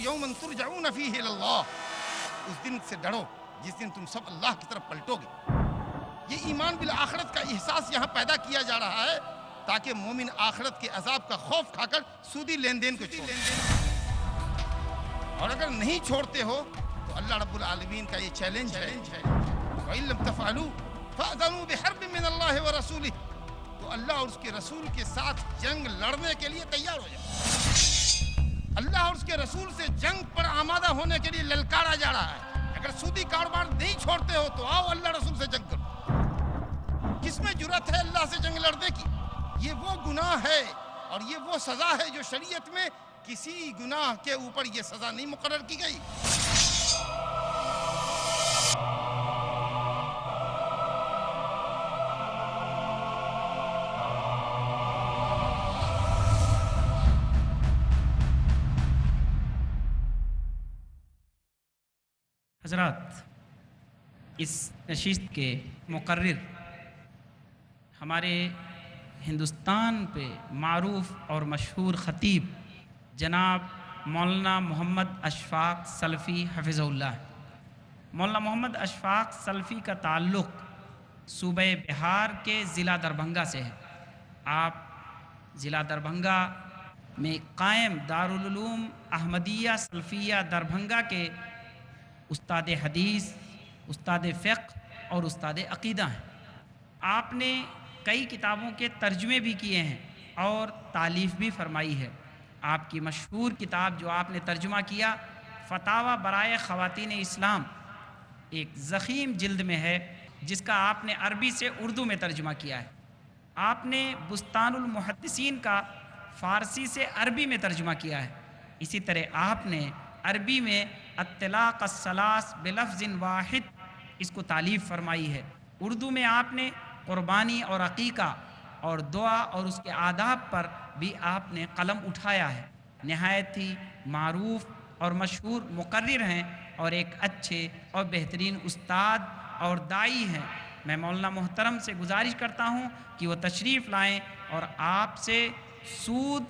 یوما ترجعون فیہ الی اللہ، اس دن سے ڈرو جس دن تم سب اللہ کی طرف پلٹو گے۔ یہ ایمان بالآخرت کا احساس یہاں پیدا کیا جا رہا ہے تاکہ مومن آخرت کے عذاب کا خوف کھا کر سودی لین دین کو چھوڑے، اور اگر نہیں چھوڑتے ہو تو اللہ رب العالمین کا یہ چیلنج ہے وَإِن لَمْ تَفْعَلُوا فَأْذَنُوا بِحَرْبٍ مِّنَ اللَّهِ وَرَسُولِهِ، تو اللہ اور اس کے رسول کے ساتھ جنگ لڑنے کے لیے تیار ہو جائے۔ اللہ اور اس کے رسول سے جنگ پر آمادہ ہونے کے لیے للکارا جا رہا ہے۔ اگر سودی کاروبار نہیں چھوڑتے ہو تو آؤ اللہ رسول سے جنگ کرو۔ کس میں جرأت ہے اللہ سے جنگ لڑنے کی؟ یہ وہ گناہ ہے اور یہ وہ سزا ہے جو شریعت میں کسی گناہ کے اوپر یہ سزا نہیں مقرر کی گئی۔ حضرات، اس نشست کے مقرر ہمارے ہندوستان پہ معروف اور مشہور خطیب جناب مولانا محمد اشفاق سلفی حفظہ اللہ۔ مولانا محمد اشفاق سلفی کا تعلق صوبہ بہار کے ضلع دربھنگہ سے ہے۔ آپ ضلع دربھنگہ میں قائم دارالعلوم احمدیہ سلفیہ دربھنگہ کے استاد حدیث، استاد فقہ اور استاد عقیدہ ہیں۔ آپ نے کئی کتابوں کے ترجمے بھی کیے ہیں اور تالیف بھی فرمائی ہے۔ آپ کی مشہور کتاب جو آپ نے ترجمہ کیا، فتاوی برائے خواتین اسلام، ایک ضخیم جلد میں ہے جس کا آپ نے عربی سے اردو میں ترجمہ کیا ہے۔ آپ نے بستان المحدثین کا فارسی سے عربی میں ترجمہ کیا ہے۔ اسی طرح آپ نے عربی میں الطلاق الثلاث بلفظ واحد اس کو تالیف فرمائی ہے۔ اردو میں آپ نے قربانی اور عقیقہ اور دعا اور اس کے آداب پر بھی آپ نے قلم اٹھایا ہے۔ نہایت ہی معروف اور مشہور مقرر ہیں اور ایک اچھے اور بہترین استاد اور داعی ہیں۔ میں مولانا محترم سے گزارش کرتا ہوں کہ وہ تشریف لائیں اور آپ سے سود،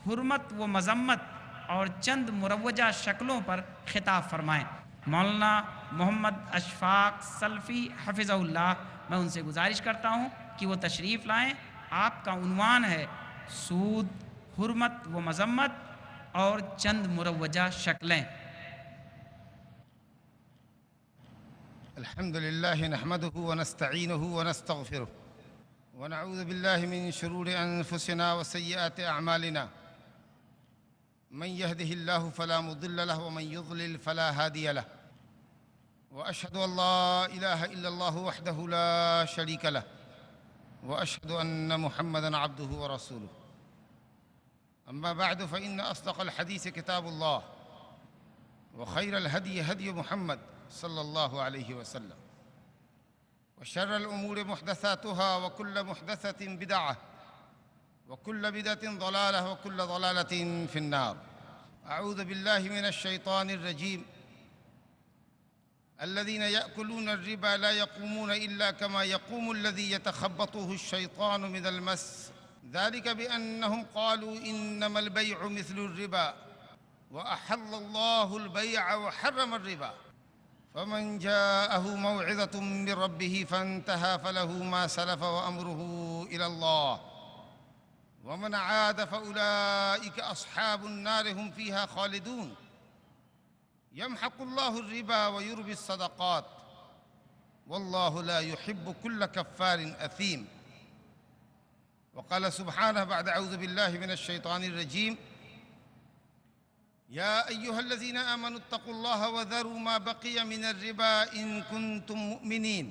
حرمت و مذمت اور چند مروجہ شکلوں پر خطاب فرمائیں۔ مولانا محمد اشفاق سلفی حفظہ اللہ، میں ان سے گزارش کرتا ہوں کہ وہ تشریف لائیں۔ آپ کا عنوان ہے سود، حرمت و مذمت اور چند مروجہ شکلیں۔ الحمد لله نحمده ونستعينه ونستغفره ونعوذ بالله من شرور أنفسنا وسيئات أعمالنا، من يهده الله فلا مضل له ومن يضلل فلا هادي له، وأشهد أن لا إله إلا الله وحده لا شريك له، وأشهد أن محمدًا عبده ورسوله. أما بعد فإن أصدق الحديث كتاب الله، وخير الهدي هدي محمد صلى الله عليه وسلم، وشر الأمور محدثاتها وكل محدثة بدعة وكل بدعة ضلالة وكل ضلالة في النار. أعوذ بالله من الشيطان الرجيم. الذين يأكلون الربا لا يقومون إلا كما يقوم الذي يتخبطه الشيطان من المس، ذلك بأنهم قالوا إنما البيع مثل الربا وأحل الله البيع وحرم الربا، فمن جاءه موعظة من ربه فانتهى فله ما سلف وأمره إلى الله، ومن عاد فأولئك أصحاب النار هم فيها خالدون. يمحق الله الربا ويربي الصدقات، والله لا يحب كل كفار أثيم. وقال سبحانه بعد أعوذ بالله من الشيطان الرجيم: يا أيها الذين آمنوا اتقوا الله وذروا ما بقي من الربا إن كنتم مؤمنين،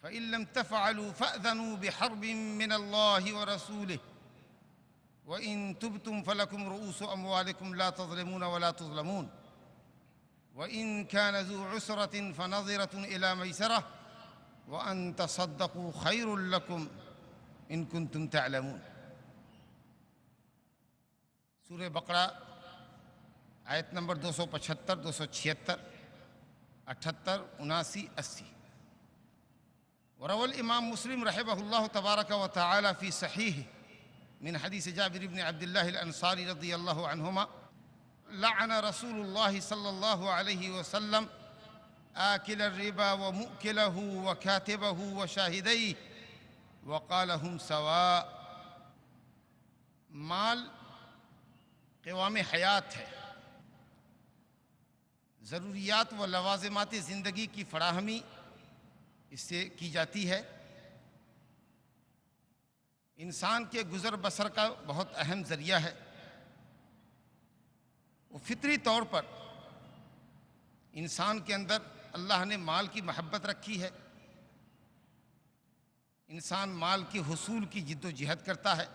فإن لم تفعلوا فأذنوا بحرب من الله ورسوله، وإن تبتم فلكم رؤوس أموالكم لا تظلمون ولا تظلمون، وإن كان ذو عسرة فنظرة إلى ميسرة، وأن تصدقوا خير لكم إن كنتم تعلمون. سورہ بقرہ آیت نمبر 275، 276، 78، 79، 80. وروى الإمام مسلم رحمه الله تبارك وتعالى في صحيحه من حديث جابر بن عبد الله الأنصاري رضي الله عنهما لعن رسول اللہ صلی اللہ علیہ وسلم آکل الربا ومؤکلہ وکاتبہ وشاہدیہ وقال ہم سواء۔ مال قوام حیات ہے، ضروریات و لوازمات زندگی کی فراہمی اس سے کی جاتی ہے، انسان کے گزر بسر کا بہت اہم ذریعہ ہے۔ وہ فطری طور پر انسان کے اندر اللہ نے مال کی محبت رکھی ہے، انسان مال کے حصول کی جد و جہد کرتا ہے،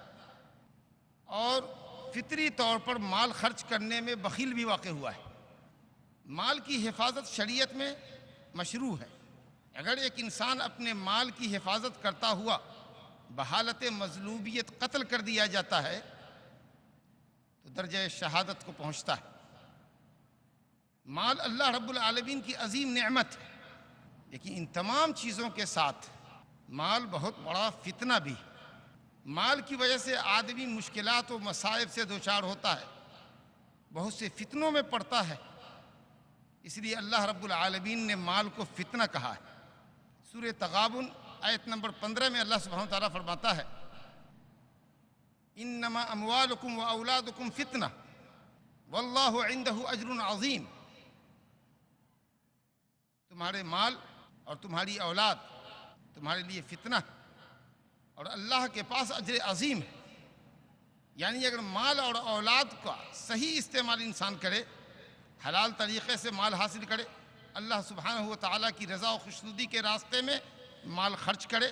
اور فطری طور پر مال خرچ کرنے میں بخیل بھی واقع ہوا ہے۔ مال کی حفاظت شریعت میں مشروع ہے۔ اگر ایک انسان اپنے مال کی حفاظت کرتا ہوا بحالت مظلومیت قتل کر دیا جاتا ہے تو درجہ شہادت کو پہنچتا ہے۔ مال اللہ رب العالمین کی عظیم نعمت ہے، لیکن ان تمام چیزوں کے ساتھ مال بہت بڑا فتنہ بھی ہے۔ مال کی وجہ سے آدمی مشکلات و مصائب سے دوچار ہوتا ہے، بہت سے فتنوں میں پڑتا ہے، اس لیے اللہ رب العالمین نے مال کو فتنہ کہا ہے۔ سورہ تغابن آیت نمبر 15 میں اللہ سبحانہ وتعالیٰ فرماتا ہے انما اموالکم و اولادکم فتنہ واللہ عندہ اجر عظیم۔ تمہارے مال اور تمہاری اولاد تمہارے لیے فتنہ ہے اور اللہ کے پاس اجر عظیم ہے۔ یعنی اگر مال اور اولاد کا صحیح استعمال انسان کرے، حلال طریقے سے مال حاصل کرے، اللہ سبحانہ و تعالیٰ کی رضا و خوشنودی کے راستے میں مال خرچ کرے،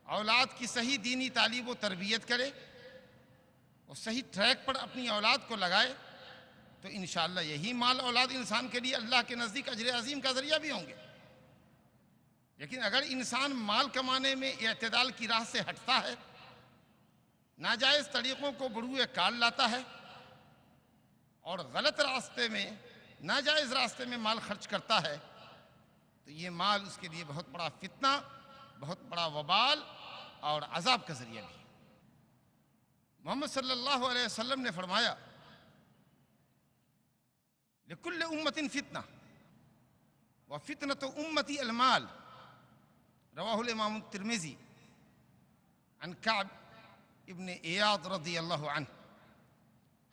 اولاد کی صحیح دینی تعلیم و تربیت کرے اور صحیح ٹریک پر اپنی اولاد کو لگائے، تو انشاءاللہ یہی مال اولاد انسان کے لیے اللہ کے نزدیک اجر عظیم کا ذریعہ بھی ہوں گے۔ لیکن اگر انسان مال کمانے میں اعتدال کی راہ سے ہٹتا ہے، ناجائز طریقوں کو بروئے کال لاتا ہے اور غلط راستے میں، ناجائز راستے میں مال خرچ کرتا ہے، تو یہ مال اس کے لیے بہت بڑا فتنہ، بہت بڑا وبال اور عذاب کا ذریعہ بھی ہے۔ محمد صلی اللہ علیہ وسلم نے فرمایا لکل امت فتنہ وفتنۃ امتی المال، رواہ الامام الترمذی عن کعب ابن ایاض رضی اللہ عنہ۔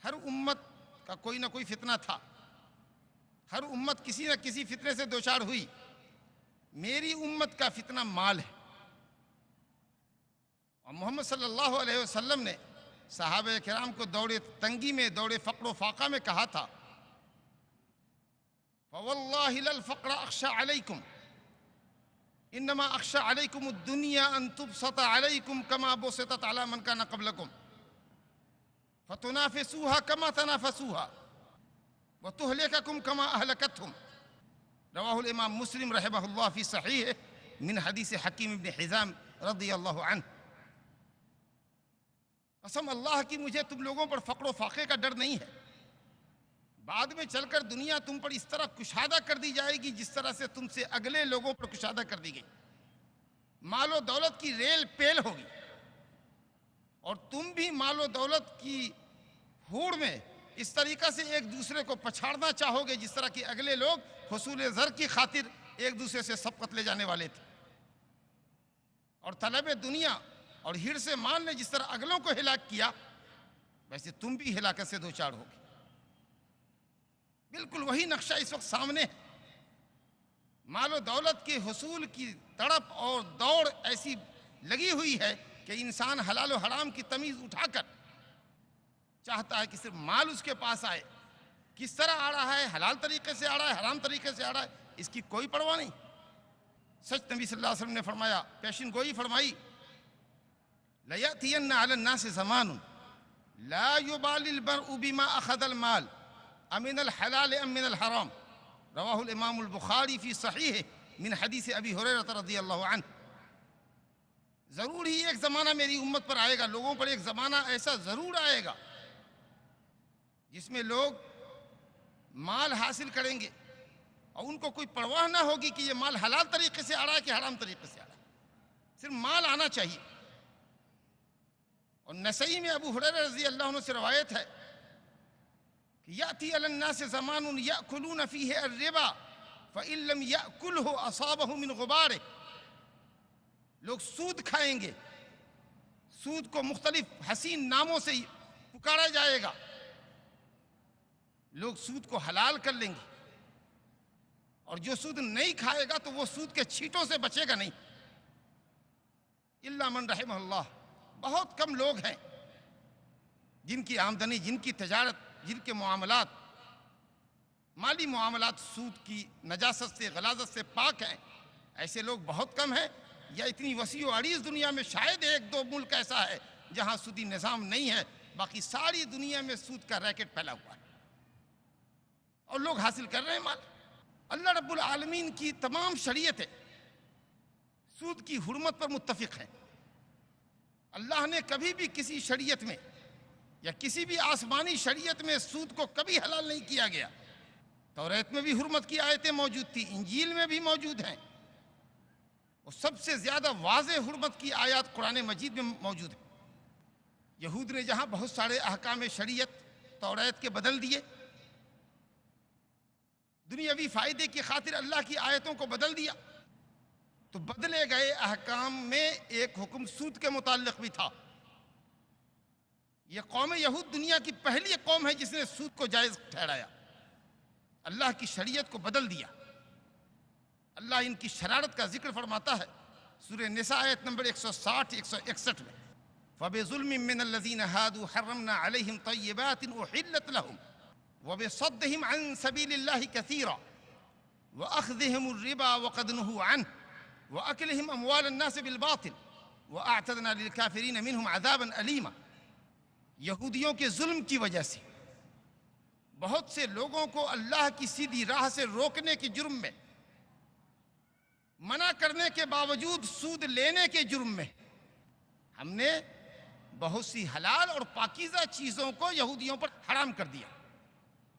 ہر امت کا کوئی نہ کوئی فتنہ تھا، ہر امت کسی نہ کسی فتنے سے دوچار ہوئی، میری امت کا فتنہ مال ہے۔ اور محمد صلی اللہ علیہ وسلم نے صحابہ کرام کو دور تنگی میں، دور فقر و فاقہ میں کہا تھا فواللہ للفقر اخشى علیکم انما اخشى علیکم الدنیا ان تبسط علیکم کما بسطت علی من کان قبلکم فتنافسوها كما تنافسوها وتهلككم كما أهلكتهم، رواہ الامام مسلم رحمہ اللہ فی صحیح من حدیث حکیم بن حزام رضی اللہ عنہ۔ قسم اللہ کی مجھے تم لوگوں پر فقر و فاقے کا ڈر نہیں ہے، بعد میں چل کر دنیا تم پر اس طرح کشادہ کر دی جائے گی جس طرح سے تم سے اگلے لوگوں پر کشادہ کر دی گئی، مال و دولت کی ریل پیل ہوگی اور تم بھی مال و دولت کی ہوڑ میں اس طریقہ سے ایک دوسرے کو پچھاڑنا چاہو گے جس طرح کہ اگلے لوگ حصول زر کی خاطر ایک دوسرے سے سبقت لے جانے والے تھے، اور طلب دنیا اور حرص مال نے جس طرح اگلوں کو ہلاک کیا ویسے تم بھی ہلاکت سے دوچار ہوگے۔ بالکل وہی نقشہ اس وقت سامنے ہے، مال و دولت کے حصول کی تڑپ اور دوڑ ایسی لگی ہوئی ہے کہ انسان حلال و حرام کی تمیز اٹھا کر چاہتا ہے کہ صرف مال اس کے پاس آئے، کس طرح آ رہا ہے، حلال طریقے سے آ رہا ہے، حرام طریقے سے آ رہا ہے، اس کی کوئی پرواہ نہیں۔ سچ نبی صلی اللہ علیہ وسلم نے فرمایا، پیشن گوئی فرمائی لَيَأْتِيَنَّ عَلَى النَّاسِ زَمَانٌ لَا يُبَالِ الْمَرْءُ بِمَا أَخَذَ الْمَالِ أَمِنَ الْحَلَالِ أَم مِنَ الْحَرَامِ، رواہ الامام البخاری فی صحیح من حدیث ابی ہریرہ رضی اللہ عنہ۔ ضرور ہی ایک زمانہ میری امت پر آئے گا، لوگوں پر ایک زمانہ ایسا ضرور آئے گا جس میں لوگ مال حاصل کریں گے اور ان کو کوئی پرواہ نہ ہوگی کہ یہ مال حلال طریقے سے آ رہا ہے کہ حرام طریقے سے آ رہا ہے، صرف مال آنا چاہیے۔ اور نسائی میں ابو ہریرہ رضی اللہ عنہ سے روایت ہے کہ یاتی علی الناس زمان یأکلون فیہ الربا فإن لم یأکلہ اصابہ من غبارہ، لوگ سود کھائیں گے، سود کو مختلف حسین ناموں سے پکارا جائے گا، لوگ سود کو حلال کر لیں گے، اور جو سود نہیں کھائے گا تو وہ سود کے چھینٹوں سے بچے گا نہیں، الا من رحمہ اللہ۔ بہت کم لوگ ہیں جن کی آمدنی، جن کی تجارت، جن کے معاملات، مالی معاملات سود کی نجاست سے، غلاظت سے پاک ہیں۔ ایسے لوگ بہت کم ہیں، یا اتنی وسیع و عریض دنیا میں شاید ایک دو ملک ایسا ہے جہاں سودی نظام نہیں ہے، باقی ساری دنیا میں سود کا ریکٹ پھیلا ہوا ہے اور لوگ حاصل کر رہے ہیں مال۔ اللہ رب العالمین کی تمام شریعتیں سود کی حرمت پر متفق ہیں۔ اللہ نے کبھی بھی کسی شریعت میں یا کسی بھی آسمانی شریعت میں سود کو کبھی حلال نہیں کیا گیا۔ توریت میں بھی حرمت کی آیتیں موجود تھی، انجیل میں بھی موجود ہیں، اور سب سے زیادہ واضح حرمت کی آیات قرآن مجید میں موجود ہیں۔ یہود نے جہاں بہت سارے احکام شریعت توریت کے بدل دیے، دنیاوی فائدے کی خاطر اللہ کی آیتوں کو بدل دیا، تو بدلے گئے احکام میں ایک حکم سود کے متعلق بھی تھا۔ یہ قوم یہود دنیا کی پہلی قوم ہے جس نے سود کو جائز ٹھہرایا، اللہ کی شریعت کو بدل دیا۔ اللہ ان کی شرارت کا ذکر فرماتا ہے سورہ نساء آیت نمبر 160 161 میں، فَبِظُلْمٍ مِّنَ الَّذِينَ هَادُوا حَرَّمْنَا عَلَيْهِمْ طَيِّبَاتٍ أُحِلَّتْ لَهُمْ وَبِصَدِّهِمْ عَن سَبِيلِ اللَّهِ كَثِيرًا وَأَخْذِهِمُ الرِّبَا وَقَدْ نُهُوا عَنْهُ وَأَكْلِهِمْ أَمْوَالَ النَّاسِ بِالْبَاطِلِ وَأَعْتَدْنَا لِلْكَافِرِينَ مِنْهُمْ عَذَابًا أَلِيمًا۔ یہودیوں کے ظلم کی وجہ سے بہت سے لوگوں کو اللہ کی سیدھی راہ سے روکنے کے جرم میں، منع کرنے کے باوجود سود لینے کے جرم میں، ہم نے بہت سی حلال اور پاکیزہ چیزوں کو یہودیوں پر حرام کر دیا۔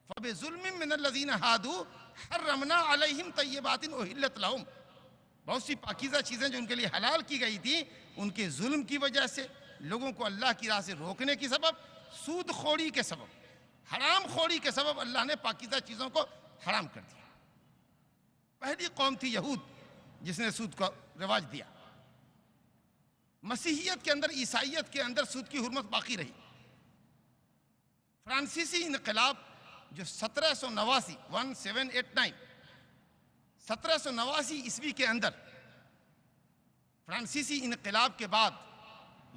فَبِظُلْمٍ مِّنَ الَّذِينَ هَادُوا حَرَّمْنَا عَلَيْهِمْ طَيِّبَاتٍ أُحِلَّتْ لَهُمْ، بہت سی پاکیزہ چیزیں جو ان کے لیے حلال کی گئی تھی، ان کے ظلم کی وجہ سے، لوگوں کو اللہ کی راہ سے روکنے کی سبب، سود خوری کے سبب، حرام خوری کے سبب اللہ نے پاکیزہ چیزوں کو حرام کر دیا۔ پہلی قوم تھی یہود جس نے سود کا رواج دیا۔ مسیحیت کے اندر، عیسائیت کے اندر سود کی حرمت باقی رہی۔ فرانسیسی انقلاب جو 1789 عیسوی کے اندر، فرانسیسی انقلاب کے بعد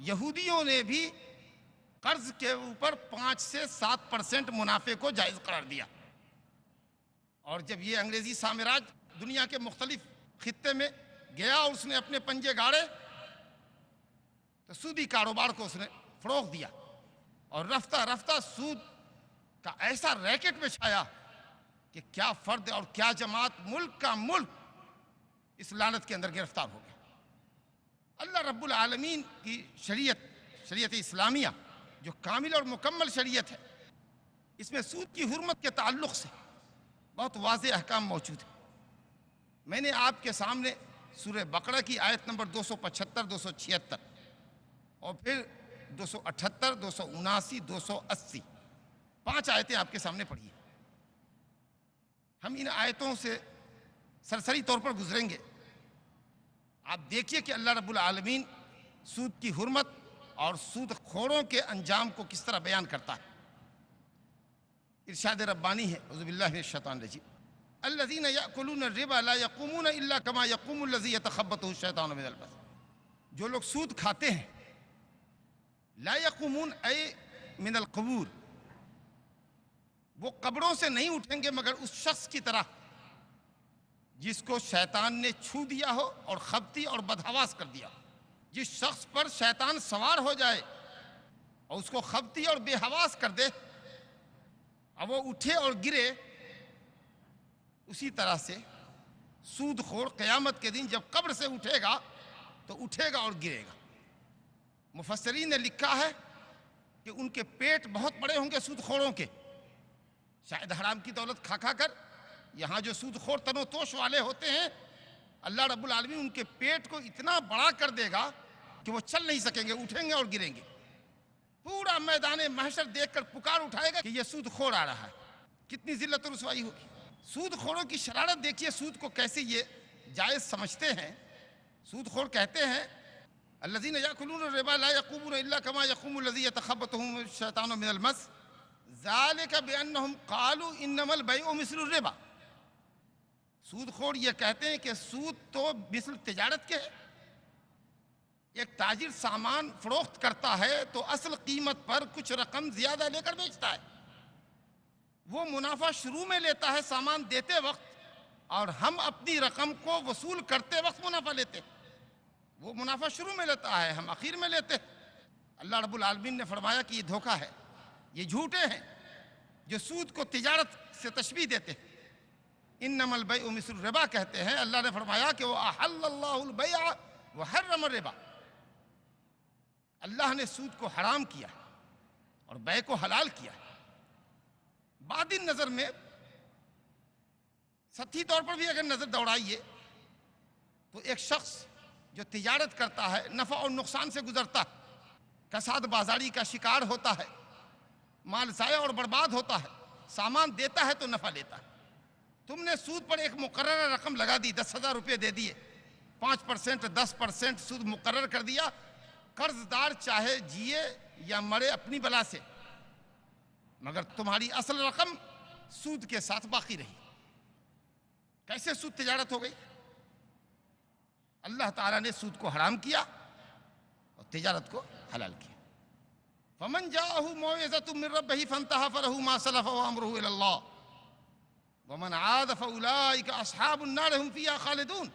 یہودیوں نے بھی قرض کے اوپر 5 سے 7% منافع کو جائز قرار دیا، اور جب یہ انگریزی سامراج دنیا کے مختلف خطے میں گیا اور اس نے اپنے پنجے گاڑے، تو سودی کاروبار کو اس نے فروغ دیا، اور رفتہ رفتہ سود کا ایسا ریکٹ بچھایا کہ کیا فرد اور کیا جماعت، ملک کا ملک اس لعنت کے اندر گرفتار ہو گیا۔ اللہ رب العالمین کی شریعت اسلامیہ جو کامل اور مکمل شریعت ہے، اس میں سود کی حرمت کے تعلق سے بہت واضح احکام موجود ہیں۔ میں نے آپ کے سامنے سورہ بقرہ کی آیت نمبر 275 276 اور پھر 278 279 280 5 آیتیں آپ کے سامنے پڑھی ہیں۔ ہم ان آیتوں سے سرسری طور پر گزریں گے۔ آپ دیکھیے کہ اللہ رب العالمین سود کی حرمت اور سود خوروں کے انجام کو کس طرح بیان کرتا ہے۔ ارشاد ربانی ہے، اعوذ باللہ من الشیطان الرجیم، الذین یأکلون الربا لا یقومون الا کما یقوم الذی یتخبطہ الشیطان من المس، جو لوگ سود کھاتے ہیں، لا یقومون اے من القبور، وہ قبروں سے نہیں اٹھیں گے مگر اس شخص کی طرح جس کو شیطان نے چھو دیا ہو اور خبتی اور بدحواس کر دیا۔ جس شخص پر شیطان سوار ہو جائے اور اس کو خبتی اور بے حواس کر دے، اب وہ اٹھے اور گرے، اسی طرح سے سود خور قیامت کے دن جب قبر سے اٹھے گا تو اٹھے گا اور گرے گا۔ مفسرین نے لکھا ہے کہ ان کے پیٹ بہت بڑے ہوں گے سود خوروں کے، شاید حرام کی دولت کھا کھا کر۔ یہاں جو سود خور تن و توش والے ہوتے ہیں، اللہ رب العالمین ان کے پیٹ کو اتنا بڑا کر دے گا کہ وہ چل نہیں سکیں گے، اٹھیں گے اور گریں گے۔ پورا میدان محشر دیکھ کر پکار اٹھائے گا کہ یہ سود خور آ رہا ہے۔ کتنی ذلت و رسوائی ہوگی۔ سود خوروں کی شرارت دیکھیے، سود کو کیسے یہ جائز سمجھتے ہیں۔ سود خور کہتے ہیں الذین یأکلون الربا لا یقومون الا کما یقوم الذی یتخبطہ الشیطان من المس ذالک بانہم قالوا انما البیع مثل الربا۔ سود خور یہ کہتے ہیں کہ سود تو مثل تجارت کے ہے۔ ایک تاجر سامان فروخت کرتا ہے تو اصل قیمت پر کچھ رقم زیادہ لے کر بیچتا ہے، وہ منافع شروع میں لیتا ہے سامان دیتے وقت، اور ہم اپنی رقم کو وصول کرتے وقت منافع لیتے۔ وہ منافع شروع میں لیتا ہے، ہم آخر میں لیتے۔ اللہ رب العالمین نے فرمایا کہ یہ دھوکہ ہے، یہ جھوٹے ہیں جو سود کو تجارت سے تشبیہ دیتے ہیں۔ انما البیع مثل الربا کہتے ہیں۔ اللہ نے فرمایا کہ وَأَحَلَّ اللَّهُ الْبَيْعَ وَحَرَّمَ الرِّبَا، اللہ نے سود کو حرام کیا اور بیع کو حلال کیا۔ بعد نظر میں سطحی طور پر بھی اگر نظر دوڑائیے تو ایک شخص جو تجارت کرتا ہے نفع اور نقصان سے گزرتا ہے، کساد بازاری کا شکار ہوتا ہے، مال ضائع اور برباد ہوتا ہے، سامان دیتا ہے تو نفع لیتا ہے۔ تم نے سود پر ایک مقررہ رقم لگا دی، 10,000 روپے دے دیے، 5% 10% سود مقرر کر دیا، قرض دار چاہے جیے یا مرے اپنی بلا سے، مگر تمہاری اصل رقم سود کے ساتھ باقی رہی۔ کیسے سود تجارت ہو گئی؟ اللہ تعالیٰ نے سود کو حرام کیا اور تجارت کو حلال کیا۔ فمن جاءه موعظة من ربه فانتهى فله ما سلف وامره الى الله ومن عاد فاولئك اصحاب النار هم فيها خالدون۔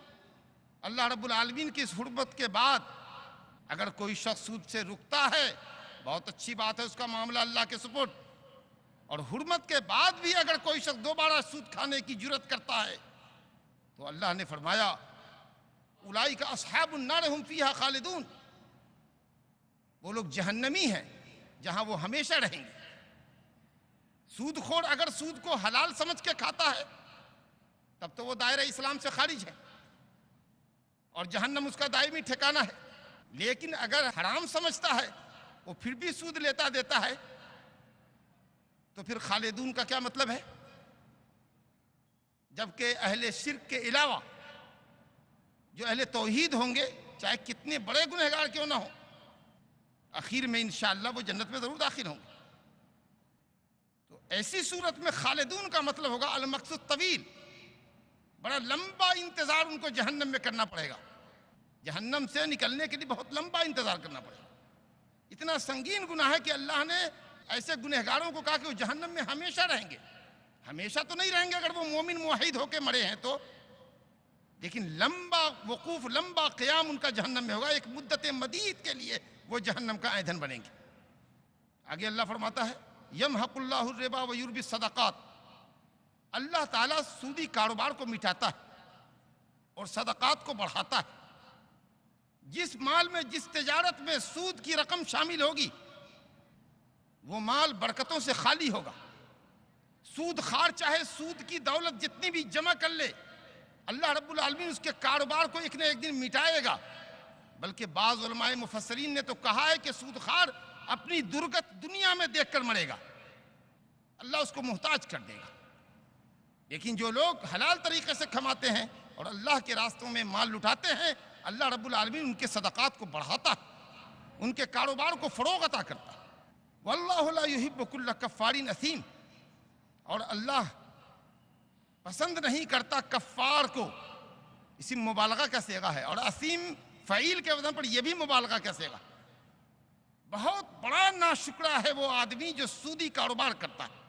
اللہ رب العالمین کی اس حرمت کے بعد اگر کوئی شخص سود سے رکتا ہے، بہت اچھی بات ہے، اس کا معاملہ اللہ کے سپرد، اور حرمت کے بعد بھی اگر کوئی شخص دوبارہ سود کھانے کی جرت کرتا ہے تو اللہ نے فرمایا اولئک اصحاب النار هم فیہا خالدون، وہ لوگ جہنمی ہیں جہاں وہ ہمیشہ رہیں گے۔ سود خور اگر سود کو حلال سمجھ کے کھاتا ہے تب تو وہ دائرہ اسلام سے خارج ہے اور جہنم اس کا دائمی ٹھکانہ ہے، لیکن اگر حرام سمجھتا ہے وہ پھر بھی سود لیتا دیتا ہے تو پھر خالدون کا کیا مطلب ہے؟ جبکہ اہل شرک کے علاوہ جو اہل توحید ہوں گے، چاہے کتنے بڑے گنہگار کیوں نہ ہوں، آخر میں انشاءاللہ وہ جنت میں ضرور داخل ہوں گے۔ تو ایسی صورت میں خالدون کا مطلب ہوگا المقصد طویل، بڑا لمبا انتظار ان کو جہنم میں کرنا پڑے گا، جہنم سے نکلنے کے لیے بہت لمبا انتظار کرنا پڑے گا۔ اتنا سنگین گناہ ہے کہ اللہ نے ایسے گنہگاروں کو کہا کہ وہ جہنم میں ہمیشہ رہیں گے۔ ہمیشہ تو نہیں رہیں گے اگر وہ مومن موحد ہو کے مرے ہیں تو، لیکن لمبا وقوف، لمبا قیام ان کا جہنم میں ہوگا، ایک مدت مدید کے لیے وہ جہنم کا ایندھن بنیں گے۔ آگے اللہ فرماتا ہے یمحق اللہ الربا ویربی الصدقات، اللہ تعالیٰ سودی کاروبار کو مٹاتا ہے اور صدقات کو بڑھاتا ہے۔ جس مال میں، جس تجارت میں سود کی رقم شامل ہوگی وہ مال برکتوں سے خالی ہوگا۔ سود خار چاہے سود کی دولت جتنی بھی جمع کر لے، اللہ رب العالمین اس کے کاروبار کو ایک نہ ایک دن مٹائے گا۔ بلکہ بعض علماء مفسرین نے تو کہا ہے کہ سود خار اپنی درگت دنیا میں دیکھ کر مرے گا، اللہ اس کو محتاج کر دے گا۔ لیکن جو لوگ حلال طریقے سے کماتے ہیں اور اللہ کے راستوں میں مال لٹاتے ہیں، اللہ رب العالمین ان کے صدقات کو بڑھاتا ہے، ان کے کاروبار کو فروغ عطا کرتا ہے۔ واللہ لا یحب کل کفار اثیم، اور اللہ پسند نہیں کرتا کفار کو، اسی مبالغہ کا صیغہ ہے، اور اثیم فعیل کے وزن پر یہ بھی مبالغہ کا صیغہ۔ بہت بڑا ناشکرا ہے وہ آدمی جو سودی کاروبار کرتا ہے۔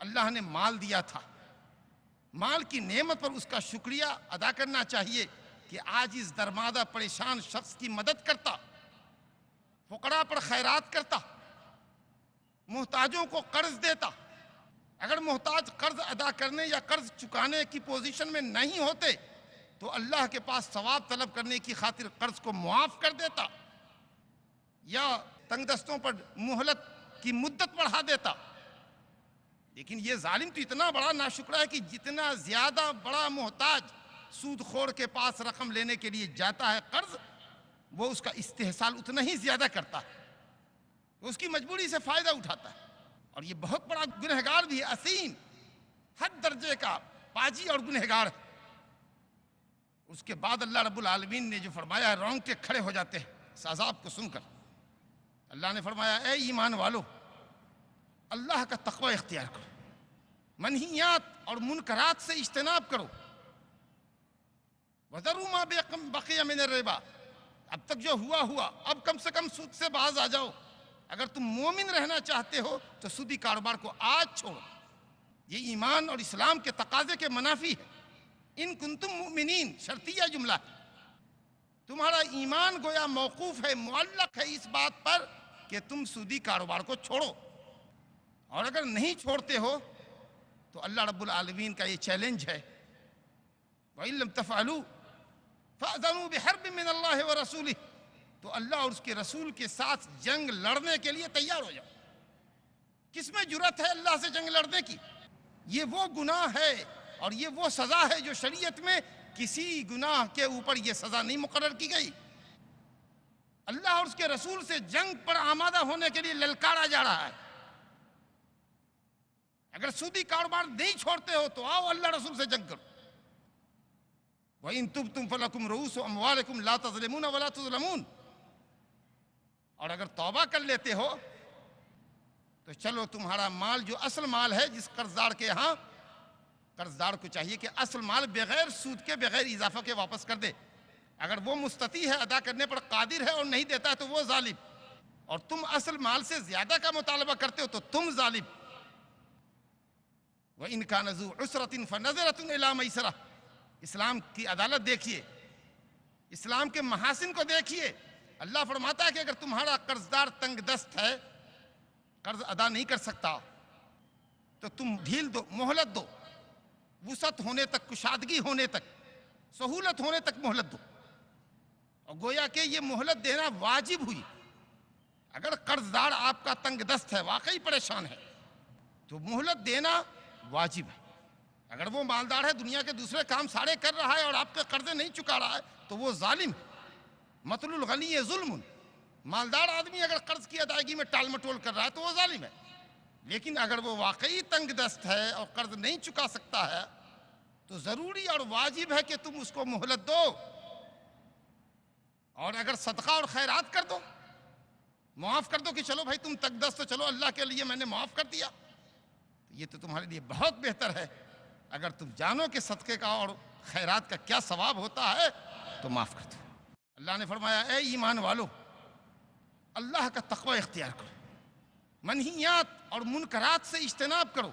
اللہ نے مال دیا تھا، مال کی نعمت پر اس کا شکریہ ادا کرنا چاہیے کہ آج اس درمادہ پریشان شخص کی مدد کرتا، فقراء پر خیرات کرتا، محتاجوں کو قرض دیتا۔ اگر محتاج قرض ادا کرنے یا قرض چکانے کی پوزیشن میں نہیں ہوتے تو اللہ کے پاس ثواب طلب کرنے کی خاطر قرض کو معاف کر دیتا یا تنگ دستوں پر مہلت کی مدت بڑھا دیتا۔ لیکن یہ ظالم تو اتنا بڑا ناشکرا ہے کہ جتنا زیادہ بڑا محتاج سود خور کے پاس رقم لینے کے لیے جاتا ہے قرض، وہ اس کا استحصال اتنا ہی زیادہ کرتا ہے، اس کی مجبوری سے فائدہ اٹھاتا ہے۔ اور یہ بہت بڑا گنہگار بھی ہے، اسیم، حد درجے کا پاجی اور گنہگار ہے۔ اس کے بعد اللہ رب العالمین نے جو فرمایا ہے، رونگٹے کھڑے ہو جاتے ہیں اس عذاب کو سن کر۔ اللہ نے فرمایا اے ایمان والو، اللہ کا تقوی اختیار کرو، منہیات اور منکرات سے اجتناب کرو، وَذَرُوا مَا بَقِيَ مِنَ الرِّبَا، اب تک جو ہوا اب کم سے کم سود سے باز آ جاؤ۔ اگر تم مومن رہنا چاہتے ہو تو سودی کاروبار کو آج چھوڑو۔ یہ ایمان اور اسلام کے تقاضے کے منافی ہے۔ ان کنتم مؤمنین شرطیہ جملہ ہے، تمہارا ایمان گویا موقوف ہے، معلق ہے اس بات پر کہ تم سودی کاروبار کو چھوڑو، اور اگر نہیں چھوڑتے ہو تو اللہ رب العالمین کا یہ چیلنج ہے، وَإِن لَمْ تَفْعَلُوا فَأْذَنُوا بِحَرْبٍ مِّنَ اللَّهِ وَرَسُولِهِ، تو اللہ اور اس کے رسول کے ساتھ جنگ لڑنے کے لیے تیار ہو جاؤ۔ کس میں جرأت ہے اللہ سے جنگ لڑنے کی؟ یہ وہ گناہ ہے اور یہ وہ سزا ہے جو شریعت میں کسی گناہ کے اوپر یہ سزا نہیں مقرر کی گئی۔ اللہ اور اس کے رسول سے جنگ پر آمادہ ہونے کے لیے للکارا جا رہا ہے۔ اگر سودی کاروبار نہیں چھوڑتے ہو تو آؤ اللہ رسول سے جنگ کرو۔ وَإِن تُبْتُمْ فَلَكُمْ رُؤُوسُ أَمْوَالِكُمْ لَا تَظْلِمُونَ وَلَا تُظْلَمُونَ، اور اگر توبہ کر لیتے ہو تو چلو تمہارا مال جو اصل مال ہے، جس قرضدار کے ہاں، قرضدار کو چاہیے کہ اصل مال بغیر سود کے، بغیر اضافہ کے واپس کر دے۔ اگر وہ مستطیع ہے، ادا کرنے پر قادر ہے اور نہیں دیتا ہے تو وہ ظالم، اور تم اصل مال سے زیادہ کا مطالبہ کرتے ہو تو تم ظالم۔ وَإِنْ كَانَ ذُو عُسْرَةٍ فَنَظِرَةٌ إِلَىٰ مَيْسَرَةٍ، اسلام کی عدالت دیکھیے، اسلام کے محاسن کو دیکھیے۔ اللہ فرماتا ہے کہ اگر تمہارا قرضدار تنگ دست ہے، قرض ادا نہیں کر سکتا، تو تم ڈھیل دو، مہلت دو، وسعت ہونے تک، کشادگی ہونے تک، سہولت ہونے تک مہلت دو۔ اور گویا کہ یہ مہلت دینا واجب ہوئی۔ اگر قرضدار آپ کا تنگ دست ہے، واقعی پریشان ہے، تو مہلت دینا واجب ہے۔ اگر وہ مالدار ہے، دنیا کے دوسرے کام سارے کر رہا ہے اور آپ کے قرضے نہیں چکا رہا ہے تو وہ ظالم ہے۔ مطل الغنی ظلم، مالدار آدمی اگر قرض کی ادائیگی میں ٹال مٹول کر رہا ہے تو وہ ظالم ہے، لیکن اگر وہ واقعی تنگ دست ہے اور قرض نہیں چکا سکتا ہے تو ضروری اور واجب ہے کہ تم اس کو مہلت دو، اور اگر صدقہ اور خیرات کر دو، معاف کر دو کہ چلو بھائی تم تنگ دست ہو، چلو اللہ کے لیے میں نے معاف کر دیا، تو یہ تو تمہارے لیے بہت بہتر ہے۔ اگر تم جانو کہ صدقے کا اور خیرات کا کیا ثواب ہوتا ہے تو معاف کر دو۔ اللہ نے فرمایا اے ایمان والو، اللہ کا تقوی اختیار کرو، منہیات اور منکرات سے اجتناب کرو،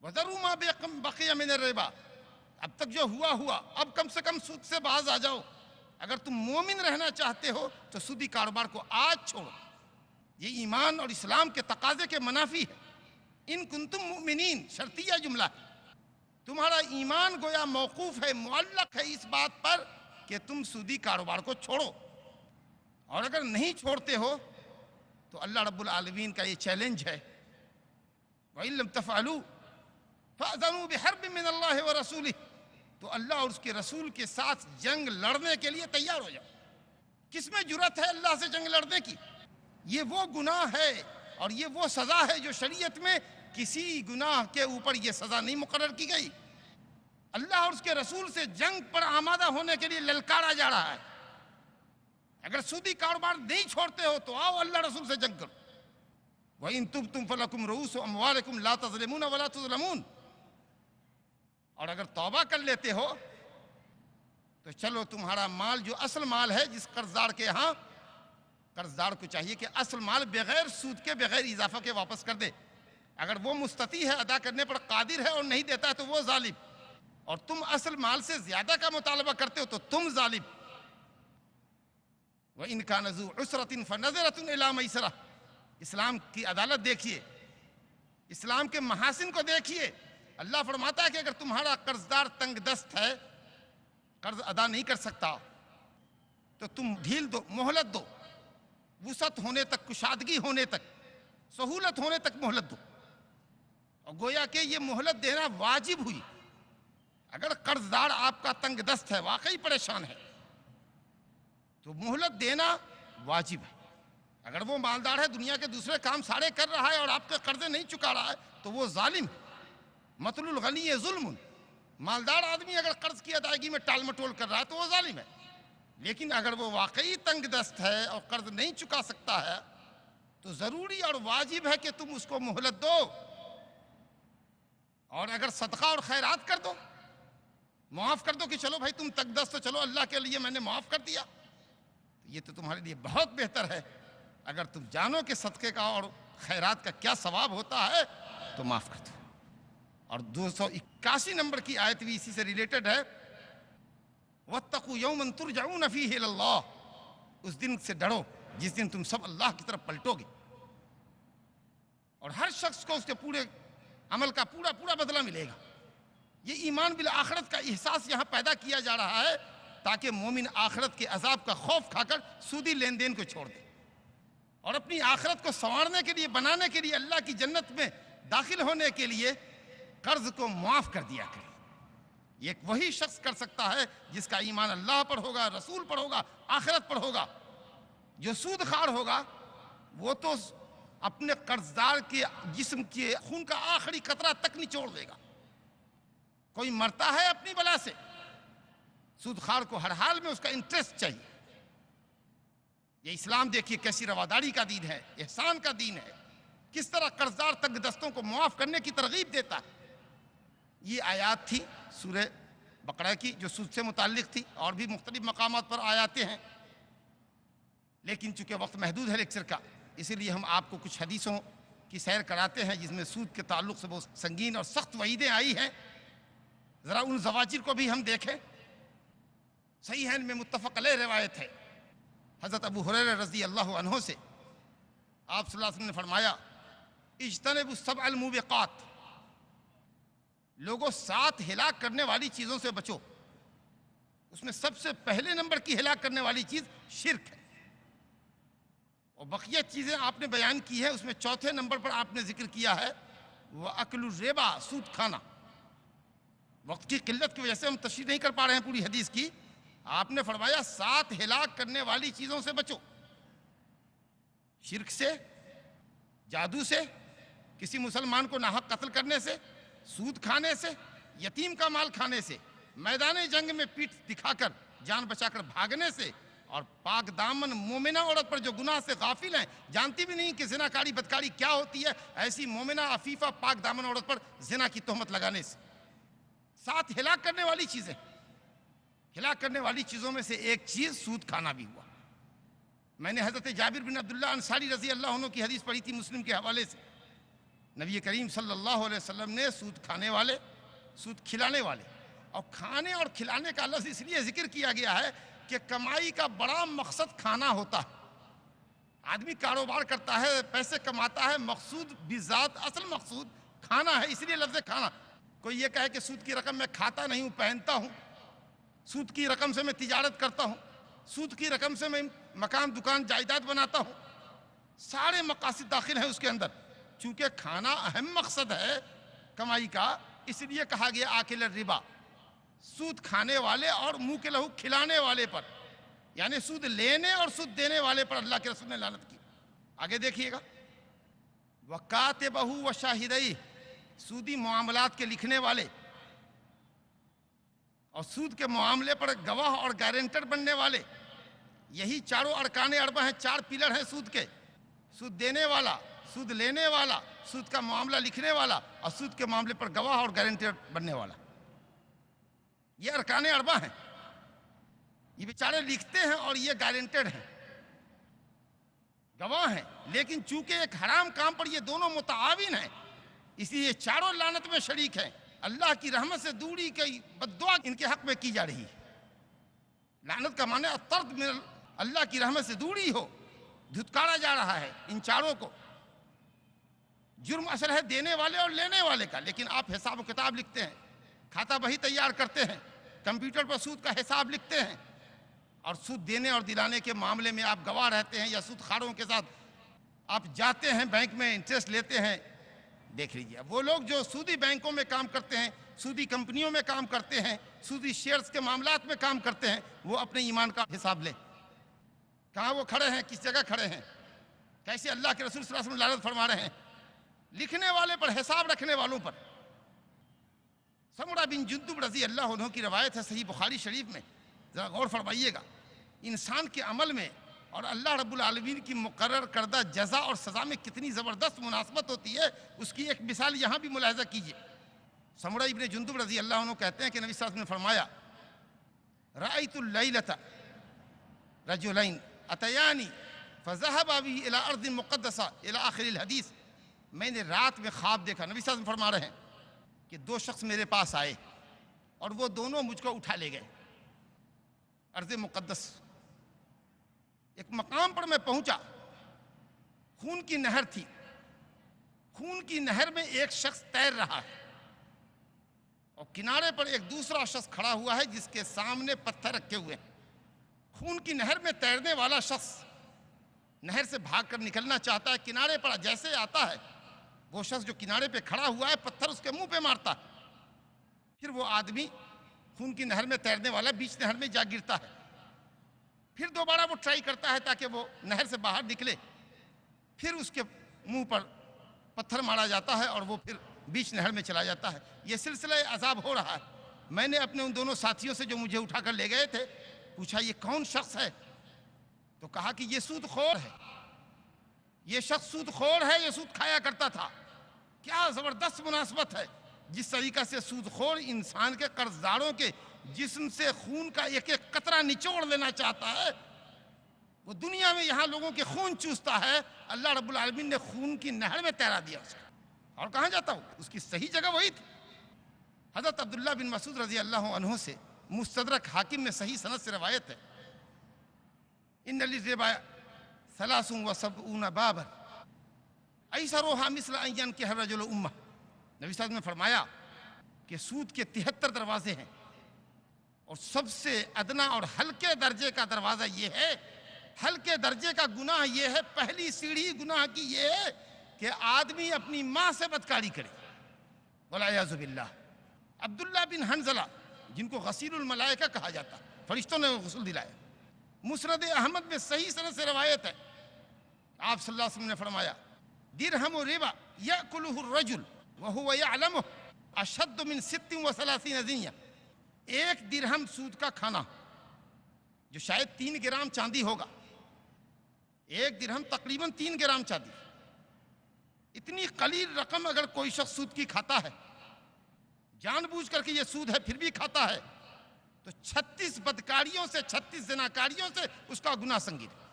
وَذَرُوا مَا بَقِيَ مِنَ الرِّبَا، اب تک جو ہوا اب کم سے کم سود سے باز آ جاؤ۔ اگر تم مومن رہنا چاہتے ہو تو سودی کاروبار کو آج چھوڑو۔ یہ ایمان اور اسلام کے تقاضے کے منافی ہے۔ ان کنتم مؤمنین شرطیہ جملہ ہے، تمہارا ایمان گویا موقوف ہے، معلق ہے اس بات پر کہ تم سودی کاروبار کو چھوڑو، اور اگر نہیں چھوڑتے ہو تو اللہ رب العالمین کا یہ چیلنج ہے، وَإِن لَمْ تَفْعَلُوا فَأْذَنُوا بِحَرْبٍ مِّنَ اللَّهِ وَرَسُولِهِ، تو اللہ اور اس کے رسول کے ساتھ جنگ لڑنے کے لیے تیار ہو جاؤ۔ کس میں جرأت ہے اللہ سے جنگ لڑنے کی؟ یہ وہ گناہ ہے اور یہ وہ سزا ہے جو شریعت میں کسی گناہ کے اوپر یہ سزا نہیں مقرر کی گئی۔ اللہ اور اس کے رسول سے جنگ پر آمادہ ہونے کے لیے للکارا جا رہا ہے۔ اگر سودی کاروبار نہیں چھوڑتے ہو تو آؤ اللہ رسول سے جنگ کرو۔ وَإِن تُبْتُمْ فَلَكُمْ رُؤُوسُ أَمْوَالِكُمْ لَا تَظْلِمُونَ وَلَا تُظْلَمُونَ، اور اگر توبہ کر لیتے ہو تو چلو تمہارا مال جو اصل مال ہے، جس قرضدار کے ہاں، قرضدار کو چاہیے کہ اصل مال بغیر سود کے، بغیر اضافہ کے واپس کر دے۔ اگر وہ مستطیع ہے، ادا کرنے پر قادر ہے اور نہیں دیتا ہے تو وہ ظالم، اور تم اصل مال سے زیادہ کا مطالبہ کرتے ہو تو تم ظالم۔ وَإِنْ كَانَ ذُو عُسْرَةٍ فَنَظِرَةٌ إِلَىٰ مَيْسَرَةٍ، اسلام کی عدالت دیکھیے، اسلام کے محاسن کو دیکھیے۔ اللہ فرماتا ہے کہ اگر تمہارا قرضدار تنگ دست ہے، قرض ادا نہیں کر سکتا، تو تم ڈھیل دو، مہلت دو، وسعت ہونے تک، کشادگی ہونے تک، سہولت ہونے تک مہلت دو۔ اور گویا کہ یہ مہلت دینا واجب ہوئی۔ اگر قرضدار آپ کا تنگ دست ہے، واقعی پریشان ہے، تو مہلت دینا واجب ہے۔ اگر وہ مالدار ہے، دنیا کے دوسرے کام سارے کر رہا ہے اور آپ کے قرضے نہیں چکا رہا ہے تو وہ ظالم ہے۔ مطل الغنی ظلم، مالدار آدمی اگر قرض کی ادائیگی میں ٹال مٹول کر رہا ہے تو وہ ظالم ہے، لیکن اگر وہ واقعی تنگ دست ہے اور قرض نہیں چکا سکتا ہے تو ضروری اور واجب ہے کہ تم اس کو مہلت دو، اور اگر صدقہ اور خیرات کر دو، معاف کر دو کہ چلو بھائی تم تنگ دست ہو، چلو اللہ کے لیے میں نے معاف کر دیا، تو یہ تو تمہارے لیے بہت بہتر ہے۔ اگر تم جانو کہ صدقے کا اور خیرات کا کیا ثواب ہوتا ہے تو معاف کر دو۔ اور 281 نمبر کی آیت بھی اسی سے ریلیٹڈ ہے، وَاتَّقُوا يَوْمًا تُرْجَعُونَ فِيهِ إِلَى اللَّهِ، اس دن سے ڈرو جس دن تم سب اللہ کی طرف پلٹو گے، اور ہر شخص کو اس کے پورے عمل کا پورا بدلہ ملے گا۔ یہ ایمان بالآخرت کا احساس یہاں پیدا کیا جا رہا ہے تاکہ مومن آخرت کے عذاب کا خوف کھا کر سودی لین دین کو چھوڑ دے اور اپنی آخرت کو سنوارنے کے لیے، بنانے کے لیے، اللہ کی جنت میں داخل ہونے کے لیے قرض کو معاف کر دیا کرے۔ یہ ایک وہی شخص کر سکتا ہے جس کا ایمان اللہ پر ہوگا، رسول پر ہوگا، آخرت پر ہوگا۔ جو سود خوار ہوگا وہ تو اپنے قرضدار کے جسم کے خون کا آخری قطرہ تک نچوڑ دے گا۔ کوئی مرتا ہے اپنی بلا سے، سود خوار کو ہر حال میں اس کا انٹرسٹ چاہیے۔ یہ اسلام دیکھیے کیسی رواداری کا دین ہے، احسان کا دین ہے، کس طرح قرضدار تنگ دستوں کو معاف کرنے کی ترغیب دیتا ہے۔ یہ آیات تھی سورہ بقرہ کی جو سود سے متعلق تھی، اور بھی مختلف مقامات پر آیاتیں ہیں، لیکن چونکہ وقت محدود ہے لیکچر کا، اسی لیے ہم آپ کو کچھ حدیثوں کی سیر کراتے ہیں جس میں سود کے تعلق سے بہت سنگین اور سخت وعیدیں آئی ہیں۔ ذرا ان زواجر کو بھی ہم دیکھیں۔ صحیحین میں متفق علیہ روایت ہے، حضرت ابو ہریرہ رضی اللہ عنہ سے آپ صلی اللہ علیہ وسلم نے فرمایا، اجتنبوا السبع الموبقات، لوگوں 7 ہلاک کرنے والی چیزوں سے بچو۔ اس میں سب سے پہلے نمبر کی ہلاک کرنے والی چیز شرک ہے، اور بقیہ چیزیں آپ نے بیان کی ہے، اس میں چوتھے نمبر پر آپ نے ذکر کیا ہے وَأَكْلُ الرِّبَا، سود کھانا۔ وقت کی قلت کی وجہ سے ہم تشریح نہیں کر پا رہے ہیں پوری حدیث کی۔ آپ نے فرمایا 7 ہلاک کرنے والی چیزوں سے بچو، شرک سے، جادو سے، کسی مسلمان کو ناحق قتل کرنے سے، سود کھانے سے، یتیم کا مال کھانے سے، میدان جنگ میں پیٹھ دکھا کر جان بچا کر بھاگنے سے، اور پاک دامن مومنہ عورت پر جو گناہ سے غافل ہیں، جانتی بھی نہیں کہ زناکاری بدکاری کیا ہوتی ہے، ایسی مومنہ عفیفہ پاک دامن عورت پر زنا کی تہمت لگانے سے۔ 7 ہلاک کرنے والی چیزیں، ہلاک کرنے والی چیزوں میں سے ایک چیز سود کھانا بھی ہوا۔ میں نے حضرت جابر بن عبداللہ انصاری رضی اللہ عنہ کی حدیث پڑھی تھی مسلم کے حوالے سے۔ نبی کریم صلی اللہ علیہ وسلم نے سود کھانے والے، سود کھلانے والے، اور کھانے اور کھلانے کا لفظ اس لیے ذکر کیا گیا ہے کہ کمائی کا بڑا مقصد کھانا ہوتا ہے۔ آدمی کاروبار کرتا ہے، پیسے کماتا ہے، مقصود بذات اصل مقصود کھانا ہے، اس لیے لفظ کھانا۔ کوئی یہ کہے کہ سود کی رقم میں کھاتا نہیں ہوں، پہنتا ہوں، سود کی رقم سے میں تجارت کرتا ہوں، سود کی رقم سے میں مکان دکان جائیداد بناتا ہوں، سارے مقاصد داخل ہیں اس کے اندر۔ چونکہ کھانا اہم مقصد ہے کمائی کا، اس لیے کہا گیا آکل الربا، سود کھانے والے اور منہ کے لہو کھلانے والے پر، یعنی سود لینے اور سود دینے والے پر اللہ کے رسول نے لعنت کی۔ آگے دیکھیے گا، وَكَاتِبَهُ وَشَاهِدَيْهِ، سودی معاملات کے لکھنے والے اور سود کے معاملے پر گواہ اور گارنٹر بننے والے، یہی چاروں ارکان اربع ہیں، 4 پلر ہیں سود کے: سود دینے والا، سود لینے والا، سود کا معاملہ لکھنے والا، اور سود کے معاملے پر گواہ اور گارنٹر بننے والا۔ یہ ارکان اربع ہیں، یہ بیچارے لکھتے ہیں اور یہ گارنٹر ہیں، گواہ ہیں، لیکن چونکہ ایک حرام کام پر یہ دونوں متعاون ہیں، اس لیے یہ چاروں لعنت میں شریک ہیں۔ اللہ کی رحمت سے دوری کی بد دعا ان کے حق میں کی جا رہی ہے۔ لعنت کا معنی الطرد من اللہ کی رحمت سے دوری ہو، دھتکارا جا رہا ہے ان چاروں کو۔ جرم اصل ہے دینے والے اور لینے والے کا، لیکن آپ حساب و کتاب لکھتے ہیں، کھاتا بہی تیار کرتے ہیں، کمپیوٹر پر سود کا حساب لکھتے ہیں، اور سود دینے اور دلانے کے معاملے میں آپ گواہ رہتے ہیں، یا سود خاروں کے ساتھ آپ جاتے ہیں بینک میں انٹرسٹ لیتے ہیں۔ دیکھ لیجیے، وہ لوگ جو سودی بینکوں میں کام کرتے ہیں، سودی کمپنیوں میں کام کرتے ہیں، سودی شیئرز کے معاملات میں کام کرتے ہیں، وہ اپنے ایمان کا حساب لیں، کہاں وہ کھڑے ہیں، کس جگہ کھڑے ہیں۔ کیسے اللہ کے رسول صلی اللہ علیہ وسلم لعنت فرما رہے ہیں لکھنے والے پر، حساب رکھنے والوں پر۔ سمرہ بن جندب رضی اللہ عنہ کی روایت ہے صحیح بخاری شریف میں، ذرا غور فرمائیے گا، انسان کے عمل میں اور اللہ رب العالمین کی مقرر کردہ جزا اور سزا میں کتنی زبردست مناسبت ہوتی ہے، اس کی ایک مثال یہاں بھی ملاحظہ کیجیے۔ سمرہ ابن جندب رضی اللہ عنہ کہتے ہیں کہ نبی صلی اللہ علیہ وسلم نے فرمایا رأیت اللیلۃ رجلین اتیانی فذهبا بی الی ارض مقدسہ الی آخر الحدیث، میں نے رات میں خواب دیکھا، نبی صلی اللہ علیہ وسلم فرما رہے ہیں کہ دو شخص میرے پاس آئے اور وہ دونوں مجھ کو اٹھا لے گئے ارض مقدس، ایک مقام پر میں پہنچا، خون کی نہر تھی، خون کی نہر میں ایک شخص تیر رہا ہے اور کنارے پر ایک دوسرا شخص کھڑا ہوا ہے جس کے سامنے پتھر رکھے ہوئے ہیں۔ خون کی نہر میں تیرنے والا شخص نہر سے بھاگ کر نکلنا چاہتا ہے، کنارے پر جیسے آتا ہے وہ شخص جو کنارے پہ کھڑا ہوا ہے پتھر اس کے منہ پہ مارتا ہے، پھر وہ آدمی خون کی نہر میں تیرنے والا بیچ نہر میں جا گرتا ہے، پھر دوبارہ وہ ٹرائی کرتا ہے تاکہ وہ نہر سے باہر نکلے، پھر اس کے منہ پر پتھر مارا جاتا ہے اور وہ پھر بیچ نہر میں چلا جاتا ہے۔ یہ سلسلہ عذاب ہو رہا ہے۔ میں نے اپنے ان دونوں ساتھیوں سے جو مجھے اٹھا کر لے گئے تھے پوچھا یہ کون شخص ہے؟ تو کہا کہ یہ سود خور ہے، یہ شخص سود خور ہے، یہ سود کھایا کرتا تھا۔ کیا زبردست مناسبت ہے، جس طریقہ سے سود خور انسان کے قرض داروں کے جسم سے خون کا ایک ایک قطرہ نچوڑ لینا چاہتا ہے، وہ دنیا میں یہاں لوگوں کے خون چوستا ہے، اللہ رب العالمین نے خون کی نہر میں تیرا دیا اس کو، اور کہاں جاتا ہوں، اس کی صحیح جگہ وہی تھی۔ حضرت عبداللہ بن مسعود رضی اللہ عنہ سے مستدرک حاکم میں صحیح سند سے روایت ہے، ان للربا 73 بابا ایسرها مثل ان ينكح الرجل امه، نبی صلی اللہ علیہ وسلم نے فرمایا کہ سود کے 73 دروازے ہیں اور سب سے ادنا اور ہلکے درجے کا دروازہ یہ ہے، ہلکے درجے کا گناہ یہ ہے، پہلی سیڑھی گناہ کی یہ ہے کہ آدمی اپنی ماں سے بدکاری کرے، والعیاذ باللہ۔ عبداللہ بن حنزلہ جن کو غسیل الملائکہ کہا جاتا، فرشتوں نے غسل دلایا، مسند احمد میں صحیح سند سے روایت ہے، آپ صلی اللہ علیہ وسلم نے فرمایا درہم ربا یأکلہ الرجل وہو یعلمہ اشد من 36 زنیہ، ایک درہم سود کا کھانا جو شاید 3 گرام چاندی ہوگا، ایک درہم تقریباً 3 گرام چاندی، اتنی قلیل رقم اگر کوئی شخص سود کی کھاتا ہے، جان بوجھ کر کے یہ سود ہے پھر بھی کھاتا ہے، تو 36 بدکاریوں سے 36 زناکاریوں سے اس کا گناہ سنگین ہے۔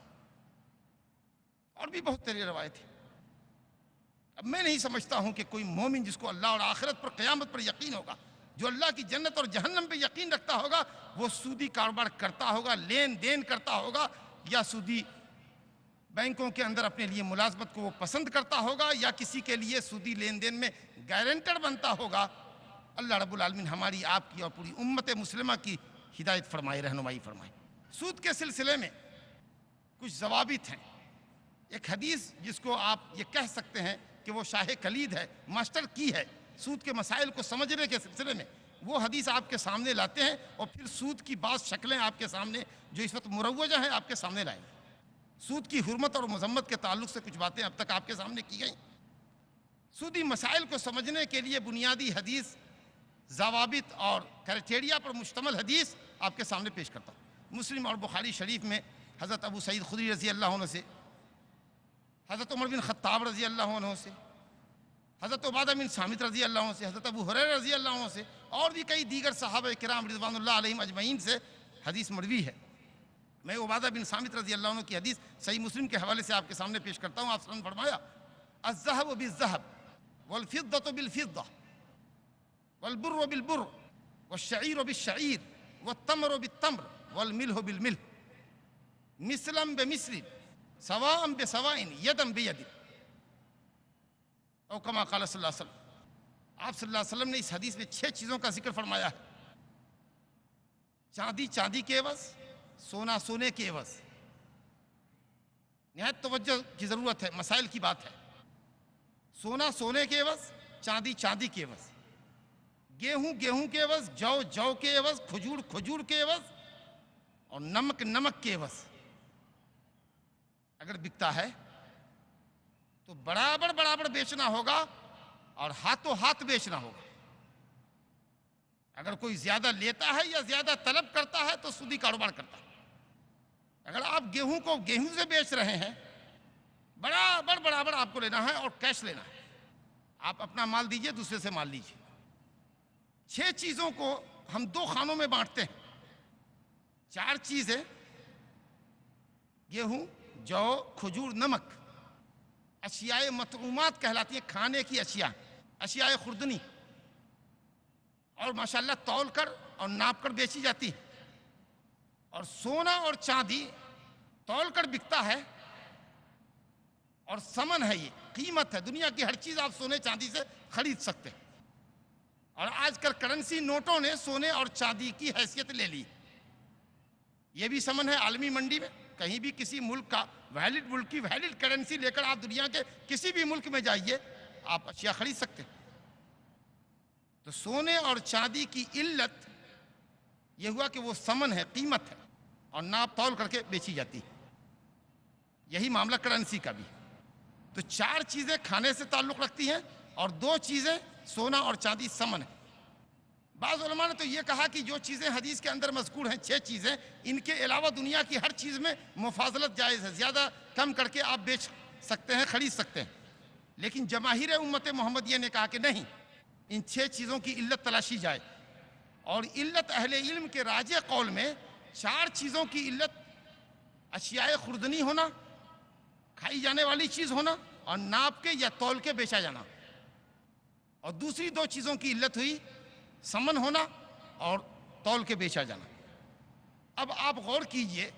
اور بھی بہت تیری روایت ہے۔ اب میں نہیں سمجھتا ہوں کہ کوئی مومن جس کو اللہ اور آخرت پر قیامت پر یقین ہوگا، جو اللہ کی جنت اور جہنم پہ یقین رکھتا ہوگا، وہ سودی کاروبار کرتا ہوگا، لین دین کرتا ہوگا، یا سودی بینکوں کے اندر اپنے لیے ملازمت کو وہ پسند کرتا ہوگا، یا کسی کے لیے سودی لین دین میں گارنٹر بنتا ہوگا۔ اللہ رب العالمین ہماری آپ کی اور پوری امت مسلمہ کی ہدایت فرمائے، رہنمائی فرمائے۔ سود کے سلسلے میں کچھ ضوابط ہیں۔ ایک حدیث جس کو آپ یہ کہہ سکتے ہیں کہ وہ شاہ کلید ہے، ماسٹر کی ہے سود کے مسائل کو سمجھنے کے سلسلے میں، وہ حدیث آپ کے سامنے لاتے ہیں اور پھر سود کی بعض شکلیں آپ کے سامنے جو اس وقت مروجہ ہیں آپ کے سامنے لائیں گے۔ سود کی حرمت اور مذمت کے تعلق سے کچھ باتیں اب تک آپ کے سامنے کی گئیں۔ سودی مسائل کو سمجھنے کے لیے بنیادی حدیث، ضوابط اور کرائٹیریا پر مشتمل حدیث آپ کے سامنے پیش کرتا ہوں۔ مسلم اور بخاری شریف میں حضرت ابو سعید خدری رضی اللہ عنہ سے، حضرت عمر بن خطاب رضی اللہ عنہ سے، حضرت عبادہ بن صامت رضی اللہ عنہ سے، حضرت ابو ہریرہ رضی اللہ عنہ سے، اور بھی کئی دیگر صحابہ کرام رضوان اللہ علیہم اجمعین سے حدیث مروی ہے۔ میں عبادہ بن صامت رضی اللہ عنہ کی حدیث صحیح مسلم کے حوالے سے آپ کے سامنے پیش کرتا ہوں۔ آپ صلی اللہ علیہ وسلم نے فرمایا الذهب بالذهب والفضة بالفضة والبر بالبر والشعير بالشعير والتمر بالتمر والملح بالملح مثلا بمثل سواء بسواء يدا بيد، او کما قال صلی اللہ علیہ وسلم۔ آپ صلی اللہ علیہ وسلم نے اس حدیث میں 6 چیزوں کا ذکر فرمایا ہے۔ چاندی چاندی کے عوض، سونا سونے کے عوض۔ نہایت توجہ کی ضرورت ہے، مسائل کی بات ہے۔ سونا سونے کے عوض، چاندی چاندی کے عوض، گیہوں گیہوں کے عوض، جو جو کے عوض، کھجور کھجور کے عوض، اور نمک نمک کے عوض اگر بکتا ہے تو برابر برابر بیچنا ہوگا اور ہاتھوں ہاتھ بیچنا ہوگا۔ اگر کوئی زیادہ لیتا ہے یا زیادہ طلب کرتا ہے تو سودی کاروبار کرتا ہے۔ اگر آپ گیہوں کو گیہوں سے بیچ رہے ہیں، برابر برابر آپ کو لینا ہے اور کیش لینا ہے۔ آپ اپنا مال دیجئے، دوسرے سے مال لیجئے۔ 6 چیزوں کو ہم 2 خانوں میں بانٹتے ہیں۔ 4 چیزیں گیہوں، جو، کھجور، نمک، اشیاء مطعومات کہلاتی ہیں، کھانے کی اشیاء، اشیاء خوردنی، اور ماشاءاللہ تول کر اور ناپ کر بیچی جاتی ہے۔ اور سونا اور چاندی تول کر بکتا ہے اور ثمن ہے، یہ قیمت ہے۔ دنیا کی ہر چیز آپ سونے چاندی سے خرید سکتے ہیں، اور آج کل کرنسی نوٹوں نے سونے اور چاندی کی حیثیت لے لی۔ یہ بھی ثمن ہے عالمی منڈی میں۔ کہیں بھی کسی ملک کا ویلڈ ملک کی ویلڈ کرنسی لے کر آپ دنیا کے کسی بھی ملک میں جائیے، آپ اشیاء خرید سکتے ہیں۔ تو سونے اور چاندی کی علت یہ ہوا کہ وہ ثمن ہے، قیمت ہے، اور ناپ تول کر کے بیچی جاتی ہے۔ یہی معاملہ کرنسی کا بھی۔ تو 4 چیزیں کھانے سے تعلق رکھتی ہیں اور 2 چیزیں سونا اور چاندی ثمن ہے۔ بعض علماء نے تو یہ کہا کہ جو چیزیں حدیث کے اندر مذکور ہیں، 6 چیزیں، ان کے علاوہ دنیا کی ہر چیز میں مفاضلت جائز ہے، زیادہ کم کر کے آپ بیچ سکتے ہیں، خرید سکتے ہیں۔ لیکن جماہیر امت محمدیہ نے کہا کہ نہیں، ان 6 چیزوں کی علت تلاشی جائے، اور علت اہل علم کے راجح قول میں 4 چیزوں کی علت اشیاء خوردنی ہونا، کھائی جانے والی چیز ہونا، اور ناپ کے یا تول کے بیچا جانا، اور دوسری 2 چیزوں کی علت ہوئی ثمن ہونا اور تول کے بیچا جانا۔ اب آپ غور کیجئے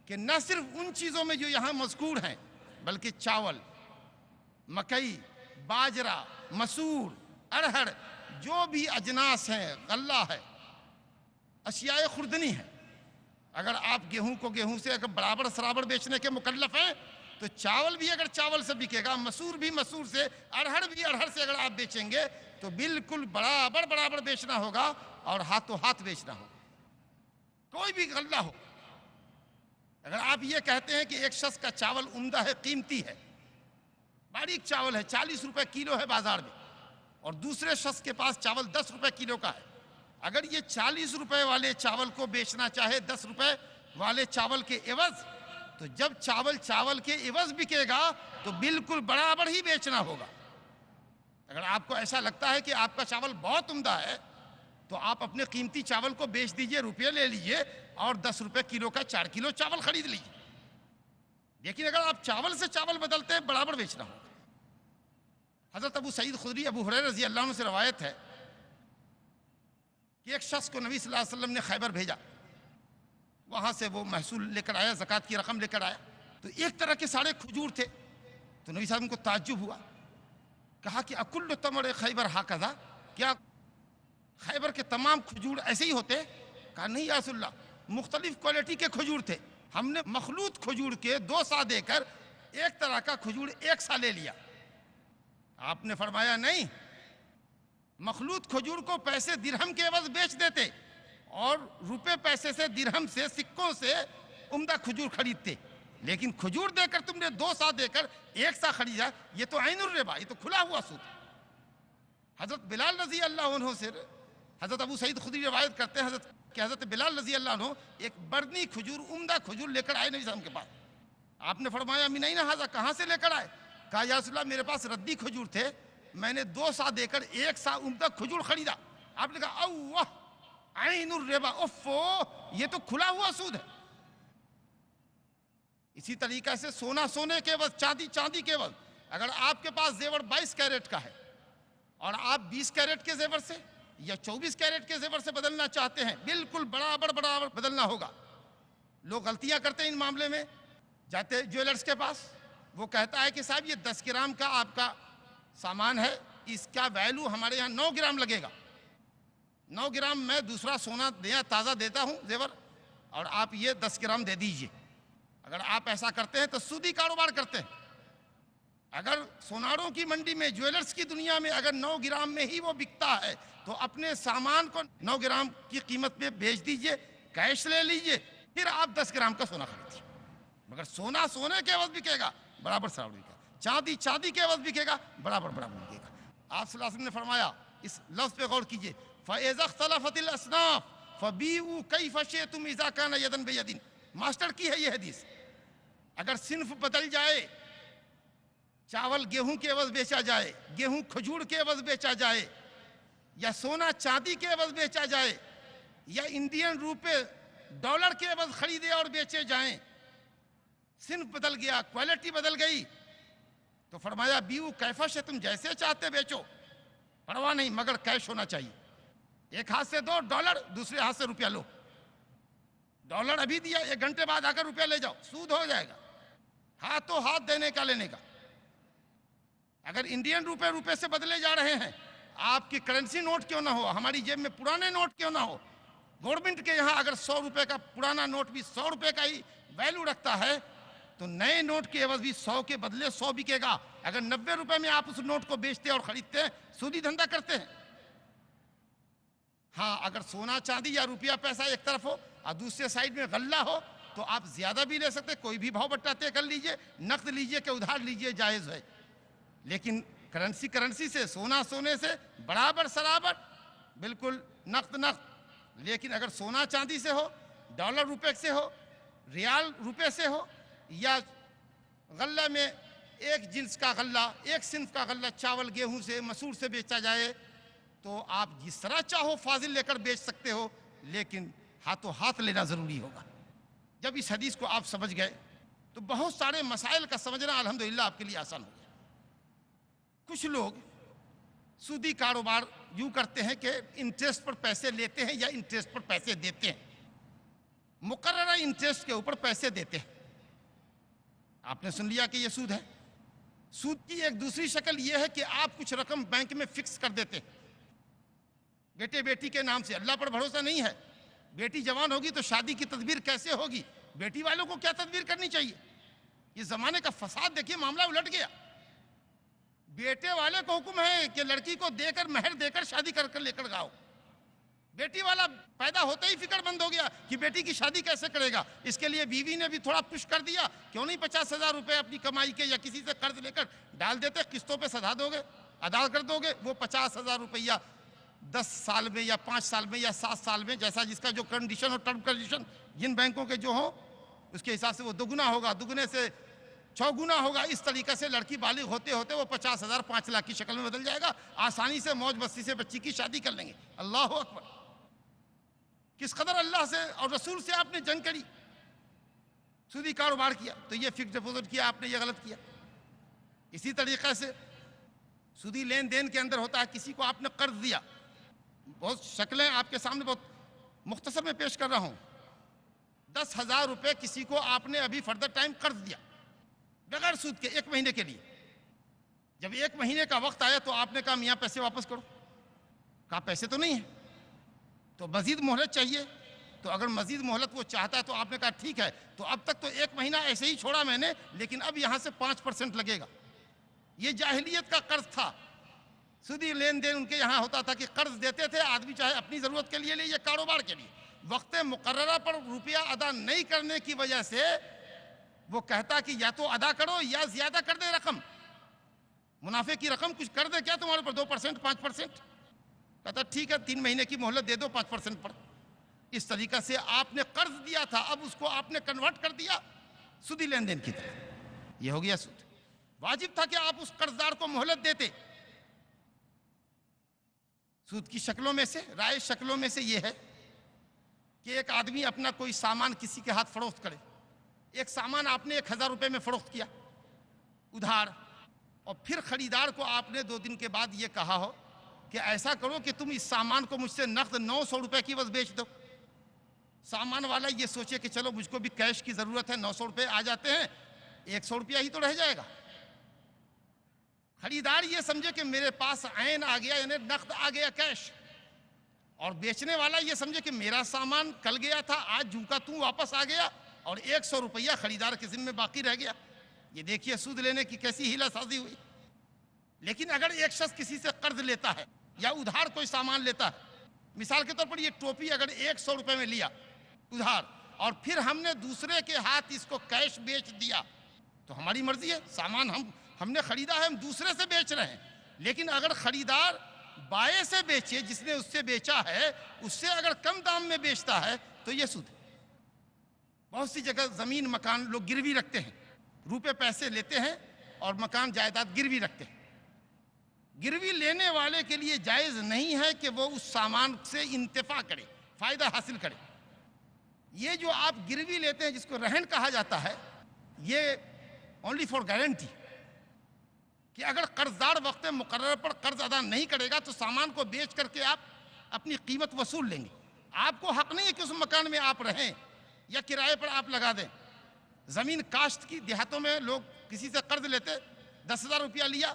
کہ نہ صرف ان چیزوں میں جو یہاں مذکور ہیں، بلکہ چاول، مکئی، باجرہ، مسور، ارہر، جو بھی اجناس ہیں، غلہ ہے، اشیاء خوردنی ہے۔ اگر آپ گیہوں کو گیہوں سے اگر برابر سرابر بیچنے کے مکلف ہیں تو چاول بھی اگر چاول سے بکے گا، مسور بھی مسور سے، ارہر بھی ارہر سے اگر آپ بیچیں گے تو بالکل برابر برابر بیچنا ہوگا اور ہاتھوں ہاتھ بیچنا ہوگا۔ کوئی بھی غلہ ہو، اگر آپ یہ کہتے ہیں کہ ایک شخص کا چاول عمدہ ہے، قیمتی ہے، باریک چاول ہے، 40 روپے کلو ہے بازار میں، اور دوسرے شخص کے پاس چاول 10 روپے کلو کا ہے، اگر یہ 40 روپے والے چاول کو بیچنا چاہے 10 روپے والے چاول کے عوض، تو جب چاول کے عوض بکے گا تو بالکل برابر ہی بیچنا ہوگا۔ اگر آپ کو ایسا لگتا ہے کہ آپ کا چاول بہت عمدہ ہے تو آپ اپنے قیمتی چاول کو بیچ دیجئے، روپے لے لیجئے، اور 10 روپے کلو کا 4 کلو چاول خرید لیجئے۔ لیکن اگر آپ چاول سے چاول بدلتے ہیں، برابر بیچنا ہوگا۔ حضرت ابو سعید خدری ابو ہریرہ رضی اللہ عنہ سے روایت ہے کہ ایک شخص کو نبی صلی اللہ علیہ وسلم نے خیبر بھیجا، وہاں سے وہ محصول لے کر آیا، زکوٰۃ کی رقم لے کر آیا، تو ایک طرح کے سارے کھجور تھے۔ تو نبی صلی اللہ علیہ وسلم کو تعجب ہوا، کہا کہ اکل تمر خیبر ہاکذا، کیا خیبر کے تمام کھجور ایسے ہی ہوتے؟ کہا نہیں یا رسول اللہ، مختلف کوالٹی کے کھجور تھے، ہم نے مخلوط کھجور کے 2 سا دے کر ایک طرح کا کھجور 1 سا لے لیا۔ آپ نے فرمایا نہیں، مخلوط کھجور کو پیسے درہم کے عوض بیچ دیتے اور روپے پیسے سے، درہم سے، سکوں سے عمدہ کھجور خریدتے، لیکن کھجور دے کر تم نے 2 سا دے کر 1 سا خریدا، یہ تو عین الربا، یہ تو کھلا ہوا سود۔ حضرت بلال رضی اللہ عنہ سے حضرت ابو سعید خدری روایت کرتے ہیں حضرت بلال رضی اللہ عنہ ایک برنی کھجور، عمدہ کھجور لے کر آئے نبی صلی اللہ علیہ وسلم کے پاس۔ آپ نے فرمایا من این ھذا، کہاں سے لے کر آئے؟ کہا یا رسول اللہ میرے پاس ردی کھجور تھے، میں نے 2 سا دے کر 1 سا عمدہ کھجور خریدا۔ آپ نے کہا اوہ عین الربا، اوفو، یہ تو کھلا ہوا سود ہے۔ اسی طریقے سے سونا سونے کے عوض، چاندی چاندی کے عوض، اگر آپ کے پاس زیور 22 کیرٹ کا ہے اور آپ 20 کیرٹ کے زیور سے یا 24 کیرٹ کے زیور سے بدلنا چاہتے ہیں، بالکل برابر برابر بدلنا ہوگا۔ لوگ غلطیاں کرتے ہیں ان معاملے میں، جاتے جویلرز کے پاس، وہ کہتا ہے کہ صاحب یہ 10 گرام کا آپ کا سامان ہے، اس کا ویلو ہمارے یہاں 9 گرام لگے گا، 9 گرام میں دوسرا سونا تازہ دیتا ہوں زیور، اور آپ یہ 10 گرام دے دیجئے۔ اگر آپ ایسا کرتے ہیں تو سودی کاروبار کرتے ہیں۔ اگر سوناروں کی منڈی میں، جویلرز کی دنیا میں اگر 9 گرام میں ہی وہ بکتا ہے تو اپنے سامان کو 9 گرام کی قیمت پہ بیچ دیجئے، کیش لے لیجئے، پھر آپ 10 گرام کا سونا خریدیے۔ مگر سونا سونے کے عوض بکے گا، برابر سرابر بکے گا۔ چاندی چاندی کے عوض بکے گا، برابر برابر بکے گا۔ آپ صلی اللہ علیہ وسلم نے فرمایا، اس لفظ پہ غور کیجئے، فَإِذَا اخْتَلَفَتِ الْأَصْنَافُ فَبِيعُوا كَيْفَ شِئْتُمْ إِذَا كَانَ يَدًا بِيَدٍ۔ ماسٹر کی ہے یہ حدیث۔ اگر صنف بدل جائے، چاول گیہوں کے عوض بیچا جائے، گیہوں کھجور کے عوض بیچا جائے، یا سونا چاندی کے عوض بیچا جائے، یا انڈین روپے ڈالر کے عوض خریدے اور بیچے جائیں، صنف بدل گیا، کوالٹی بدل گئی، تو فرمایا بیو کیفا شئتم، جیسے چاہتے بیچو، پرواہ نہیں، مگر کیش ہونا چاہیے۔ ایک ہاتھ سے دو ڈالر، دوسرے ہاتھ سے روپیہ لو۔ ڈالر ابھی دیا، 1 گھنٹے بعد آ کر روپیہ لے جاؤ، سود ہو جائے گا۔ ہاتھوں ہاتھ دینے کا لینے کا۔ اگر انڈین روپے سے بدلے جا رہے ہیں، آپ کی کرنسی نوٹ کیوں نہ ہو، ہماری جیب میں پرانے نوٹ کیوں نہ ہو، گورنمنٹ کے یہاں اگر 100 روپے کا پرانا نوٹ بھی 100 روپے کا ہی ویلیو رکھتا ہے، تو نئے نوٹ کے عوض بھی 100 کے بدلے 100 بکے گا۔ اگر 90 روپے میں آپ اس نوٹ کو بیچتے اور خریدتے ہیں، سودی دھندا کرتے ہیں۔ ہاں، اگر سونا چاندی یا روپیہ پیسہ ایک طرف ہو اور دوسرے سائڈ میں غلہ ہو، تو آپ زیادہ بھی لے سکتے، کوئی بھی بھاؤ بٹا طے کر لیجئے، نقد لیجئے کہ ادھار لیجئے، جائز ہے۔ لیکن کرنسی سے، سونا سونے سے برابر سرابر، بالکل نقد نقد۔ لیکن اگر سونا چاندی سے ہو، ڈالر روپے سے ہو، ریال روپے سے ہو، یا غلہ میں ایک جنس کا غلہ، ایک صنف کا غلہ چاول گیہوں سے مسور سے بیچا جائے، تو آپ جس طرح چاہو فاضل لے کر بیچ سکتے ہو، لیکن ہاتھوں ہاتھ لینا ضروری ہوگا۔ جب اس حدیث کو آپ سمجھ گئے تو بہت سارے مسائل کا سمجھنا الحمدللہ آپ کے لیے آسان ہو گیا۔ کچھ لوگ سودی کاروبار یوں کرتے ہیں کہ انٹرسٹ پر پیسے لیتے ہیں یا انٹرسٹ پر پیسے دیتے ہیں، مقررہ انٹرسٹ کے اوپر پیسے دیتے ہیں۔ آپ نے سن لیا کہ یہ سود ہے۔ سود کی ایک دوسری شکل یہ ہے کہ آپ کچھ رقم بینک میں فکس کر دیتے ہیں، بیٹے بیٹی کے نام سے۔ اللہ پر بھروسہ نہیں ہے، بیٹی جوان ہوگی تو شادی کی تدبیر کیسے ہوگی، بیٹی والوں کو کیا تدبیر کرنی چاہیے۔ یہ زمانے کا فساد دیکھیے، معاملہ الٹ گیا۔ بیٹے والے کو حکم ہے کہ لڑکی کو دے کر، مہر دے کر شادی کر لے کر گاؤ۔ بیٹی والا پیدا ہوتے ہی فکر مند ہو گیا کہ بیٹی کی شادی کیسے کرے گا۔ اس کے لیے بیوی نے بھی تھوڑا پش کر دیا، کیوں نہیں 50,000 روپے اپنی کمائی کے یا کسی سے قرض لے کر ڈال دیتے، قسطوں پہ سدھا دو گے، ادا کر دو گے۔ وہ 50,000 روپیہ 10 سال میں یا 5 سال میں یا 7 سال میں، جیسا جس کا جو کنڈیشن اور ٹرم کنڈیشن جن بینکوں کے جو ہوں، اس کے حساب سے وہ دگنا ہوگا، دگنے سے 6 گنا ہوگا۔ اس طریقے سے لڑکی بالغ ہوتے ہوتے وہ 50,000 5 لاکھ کی شکل میں بدل جائے گا۔ آسانی سے موج مستی سے بچی کی شادی کر لیں گے۔ اللہ اکبر! کس قدر اللہ سے اور رسول سے آپ نے جنگ کری، سودی کاروبار کیا۔ تو یہ فکس ڈپوزٹ کیا آپ نے، یہ غلط کیا۔ اسی طریقے سے سودی لین دین کے اندر ہوتا ہے، کسی کو آپ نے قرض دیا، بہت شکلیں آپ کے سامنے بہت مختصر میں پیش کر رہا ہوں۔ 10,000 روپے کسی کو آپ نے ابھی فردر ٹائم قرض دیا بغیر سود کے 1 مہینے کے لیے۔ جب 1 مہینے کا وقت آیا تو آپ نے کہا میاں پیسے واپس کرو۔ کہا پیسے تو نہیں ہیں، تو مزید مہلت چاہیے۔ تو اگر مزید مہلت وہ چاہتا ہے تو آپ نے کہا ٹھیک ہے، تو اب تک تو 1 مہینہ ایسے ہی چھوڑا میں نے، لیکن اب یہاں سے 5% لگے گا۔ یہ جاہلیت کا قرض تھا۔ سودی لین دین ان کے یہاں ہوتا تھا کہ قرض دیتے تھے آدمی، چاہے اپنی ضرورت کے لیے لے یا کاروبار کے لیے، وقت مقررہ پر روپیہ ادا نہیں کرنے کی وجہ سے وہ کہتا کہ یا تو ادا کرو یا زیادہ کر دے رقم، منافع کی رقم کچھ کر دے، کیا تمہارے پر 2% 5%؟ کہتا ٹھیک ہے 3 مہینے کی مہلت دے دو 5% پر۔ اس طریقہ سے آپ نے قرض دیا تھا، اب اس کو آپ نے کنورٹ کر دیا سودی لین دین کی طرف، یہ ہو گیا سود۔ واجب تھا کہ آپ اس قرضدار کو مہلت دیتے۔ سود کی شکلوں میں سے، رائج شکلوں میں سے یہ ہے کہ ایک آدمی اپنا کوئی سامان کسی کے ہاتھ فروخت کرے۔ ایک سامان آپ نے 1,000 روپے میں فروخت کیا ادھار، اور پھر خریدار کو آپ نے 2 دن کے بعد یہ کہا ہو کہ ایسا کرو کہ تم اس سامان کو مجھ سے نقد 900 روپے کی عوض بیچ دو۔ سامان والا یہ سوچے کہ چلو مجھ کو بھی کیش کی ضرورت ہے، 900 روپے آ جاتے ہیں، 100 روپیہ ہی تو رہ جائے گا۔ خریدار یہ سمجھے کہ میرے پاس عین آ گیا، یعنی نقد آ گیا، کیش، اور بیچنے والا یہ سمجھے کہ میرا سامان کل گیا تھا، آج جھوکا توں واپس آ گیا اور 100 روپیہ خریدار کے ذمہ باقی رہ گیا۔ یہ دیکھیے سود لینے کی کیسی ہیلا سازی ہوئی۔ لیکن اگر ایک شخص کسی سے قرض لیتا ہے یا ادھار کوئی سامان لیتا ہے، مثال کے طور پر یہ ٹوپی اگر 100 روپے میں لیا ادھار، اور پھر ہم نے دوسرے کے ہاتھ اس کو کیش بیچ دیا، تو ہماری مرضی ہے، سامان ہم نے خریدا ہے، ہم دوسرے سے بیچ رہے ہیں، لیکن اگر خریدار بائیں سے بیچے، جس نے اس سے بیچا ہے اس سے اگر کم دام میں بیچتا ہے تو یہ سود ہے۔ بہت سی جگہ زمین مکان لوگ گروی رکھتے ہیں، روپے پیسے لیتے ہیں اور مکان جائیداد گروی رکھتے ہیں۔ گروی لینے والے کے لیے جائز نہیں ہے کہ وہ اس سامان سے انتفاع کرے، فائدہ حاصل کرے۔ یہ جو آپ گروی لیتے ہیں جس کو رہن کہا جاتا ہے، یہ اونلی فار گارنٹی، کہ اگر قرضدار وقت مقرر پر قرض ادا نہیں کرے گا تو سامان کو بیچ کر کے آپ اپنی قیمت وصول لیں گے۔ آپ کو حق نہیں ہے کہ اس مکان میں آپ رہیں یا کرائے پر آپ لگا دیں۔ زمین کاشت کی، دیہاتوں میں لوگ کسی سے قرض لیتے، 10,000 روپیہ لیا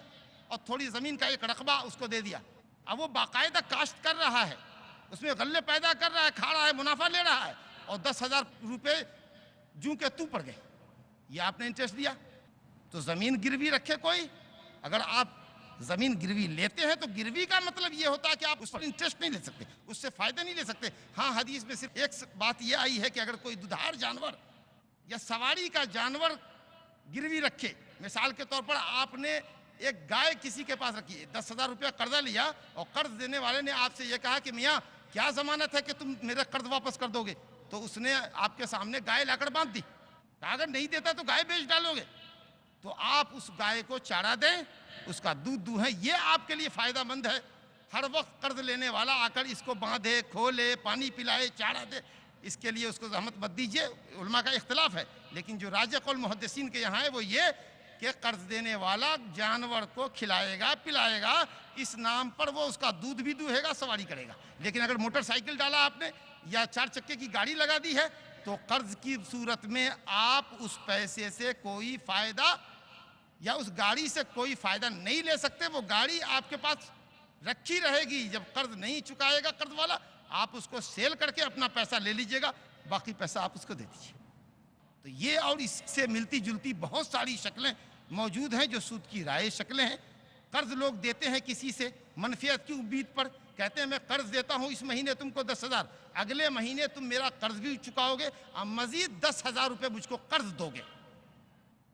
اور تھوڑی زمین کا ایک رقبہ اس کو دے دیا۔ اب وہ باقاعدہ کاشت کر رہا ہے، اس میں غلے پیدا کر رہا ہے، کھا رہا ہے، منافع لے رہا ہے، اور 10,000 روپے جوں کے تو پڑ گئے، یہ آپ نے انٹرسٹ دیا۔ تو زمین گروی رکھے کوئی، اگر آپ زمین گروی لیتے ہیں تو گروی کا مطلب یہ ہوتا ہے کہ آپ اس پر انٹرسٹ نہیں لے سکتے، اس سے فائدہ نہیں لے سکتے۔ ہاں حدیث میں صرف ایک بات یہ آئی ہے کہ اگر کوئی دودھار جانور یا سواری کا جانور گروی رکھے، مثال کے طور پر آپ نے ایک گائے کسی کے پاس رکھی ہے، 10,000 روپیہ قرضہ لیا اور قرض دینے والے نے آپ سے یہ کہا کہ میاں کیا ضمانت ہے کہ تم میرے قرض واپس کر دو گے، تو اس نے آپ کے سامنے گائے لا کر باندھ دی، کہا اگر نہیں دیتا تو گائے بیچ ڈالو گے، تو آپ اس گائے کو چارہ دیں، اس کا دودھ دوہیں، یہ آپ کے لیے فائدہ مند ہے۔ ہر وقت قرض لینے والا آ کر اس کو باندھے، کھولے، پانی پلائے، چارہ دے، اس کے لیے اس کو زحمت مت دیجیے۔ علماء کا اختلاف ہے، لیکن جو راجح قول محدثین کے یہاں ہے وہ یہ کہ قرض دینے والا جانور کو کھلائے گا، پلائے گا، اس نام پر وہ اس کا دودھ بھی دوہے گا، سواری کرے گا۔ لیکن اگر موٹر سائیکل ڈالا آپ نے یا 4 چکے کی گاڑی لگا دی ہے تو قرض کی صورت میں آپ اس پیسے سے کوئی فائدہ یا اس گاڑی سے کوئی فائدہ نہیں لے سکتے۔ وہ گاڑی آپ کے پاس رکھی رہے گی، جب قرض نہیں چکائے گا قرض والا آپ اس کو سیل کر کے اپنا پیسہ لے لیجئے گا، باقی پیسہ آپ اس کو دے دیجئے۔ تو یہ اور اس سے ملتی جلتی بہت ساری شکلیں موجود ہیں جو سود کی رائج شکلیں ہیں۔ قرض لوگ دیتے ہیں کسی سے منفیت کی امید پر، کہتے ہیں میں قرض دیتا ہوں، اس مہینے تم کو 10,000، اگلے مہینے تم میرا قرض بھی چکاؤ گے اور مزید 10,000 روپے مجھ کو قرض دو گے۔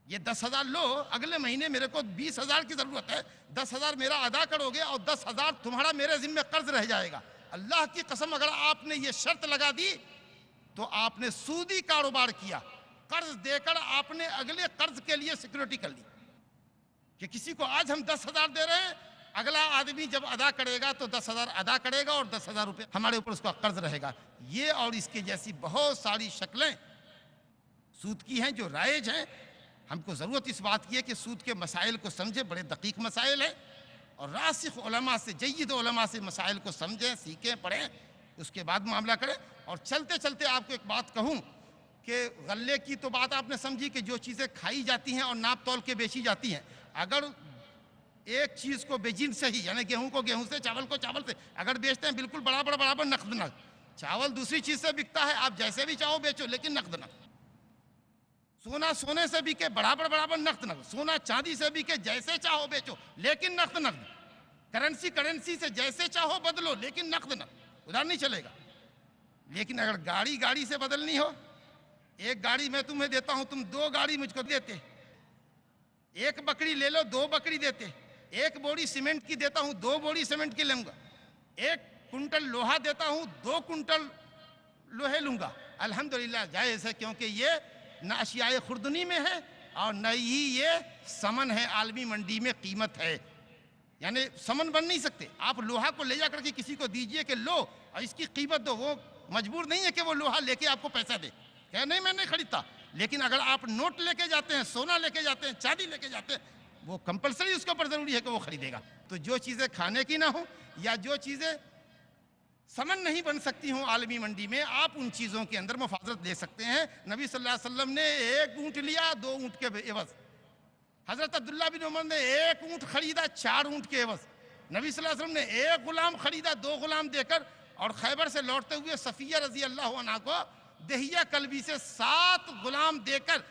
یہ 10,000 لو، اگلے مہینے میرے کو 20,000 کی ضرورت ہے، 10,000 میرا ادا کرو گے اور 10,000 تمہارا میرے ذمہ قرض رہ جائے گا۔ اللہ کی قسم اگر آپ نے یہ شرط لگا دی تو آپ نے سودی کاروبار کیا۔ قرض دے کر آپ نے اگلے قرض کے لیے سیکورٹی کر لی کہ کسی کو آج ہم 10,000 دے رہے ہیں، اگلا آدمی جب ادا کرے گا تو 10,000 ادا کرے گا اور 10,000 روپے ہمارے اوپر اس کا قرض رہے گا۔ یہ اور اس کے جیسی بہت ساری شکلیں سود کی ہیں جو رائج ہیں۔ ہم کو ضرورت اس بات کی ہے کہ سود کے مسائل کو سمجھے، بڑے دقیق مسائل ہیں، اور راسخ علماء سے، جید علماء سے مسائل کو سمجھیں، سیکھیں، پڑھیں، اس کے بعد معاملہ کریں۔ اور چلتے چلتے آپ کو ایک بات کہوں کہ غلے کی تو بات آپ نے سمجھی کہ جو چیزیں کھائی جاتی ہیں اور ناپ تول کے بیچی جاتی ہیں، اگر ایک چیز کو بیجن سے ہی، یعنی گیہوں کو گیہوں سے، چاول کو چاول سے اگر بیچتے ہیں، بالکل برابر نقد نقد۔ چاول دوسری چیز سے بکتا ہے، آپ جیسے بھی چاہو بیچو، لیکن نقد نقد۔ سونا سونے سے بکے، برابر نقد نقد۔ سونا چاندی سے بکے، جیسے چاہو بیچو، لیکن نقد نقد۔ کرنسی سے جیسے چاہو بدلو، لیکن نقد نقد، ادھر نہیں چلے گا۔ لیکن اگر گاڑی سے بدلنی ہو، ایک گاڑی میں تمہیں دیتا ہوں، تم 2 گاڑی مجھ کو دیتے، ایک بکری لے لو، 2 بکری دیتے، ایک بوری سیمنٹ کی دیتا ہوں، 2 بوری سیمنٹ کی لوں گا، 1 کنٹل لوہا دیتا ہوں، 2 کنٹل لوہے لوں گا، الحمدللہ جائز ہے، کیونکہ یہ نہ اشیاء خوردنی میں ہے اور نہ ہی یہ سمن ہے، عالمی منڈی میں قیمت ہے، یعنی سمن بن نہیں سکتے۔ آپ لوہا کو لے جا کر کے کسی کو دیجئے کہ لو اور اس کی قیمت دو، وہ مجبور نہیں ہے کہ وہ لوہا لے کے آپ کو پیسہ دے، کہ نہیں میں نہیں خریدتا۔ لیکن اگر آپ نوٹ لے کے جاتے ہیں، سونا لے کے جاتے ہیں، چاندی لے کے جاتے ہیں، وہ کمپلسری اس کے اوپر ضروری ہے کہ وہ خریدے گا۔ تو جو چیزیں کھانے کی نہ ہوں یا جو چیزیں سمن نہیں بن سکتی ہوں عالمی منڈی میں، آپ ان چیزوں کے اندر مفاضلت لے سکتے ہیں۔ نبی صلی اللہ علیہ وسلم نے 1 اونٹ لیا 2 اونٹ کے عوض، حضرت عبداللہ بن عمر نے 1 اونٹ خریدا 4 اونٹ کے عوض، نبی صلی اللہ علیہ وسلم نے 1 غلام خریدا 2 غلام دے کر، اور خیبر سے لوٹتے ہوئے صفیہ رضی اللہ عنہ کو دہیہ کلبی سے 7 غلام دے کر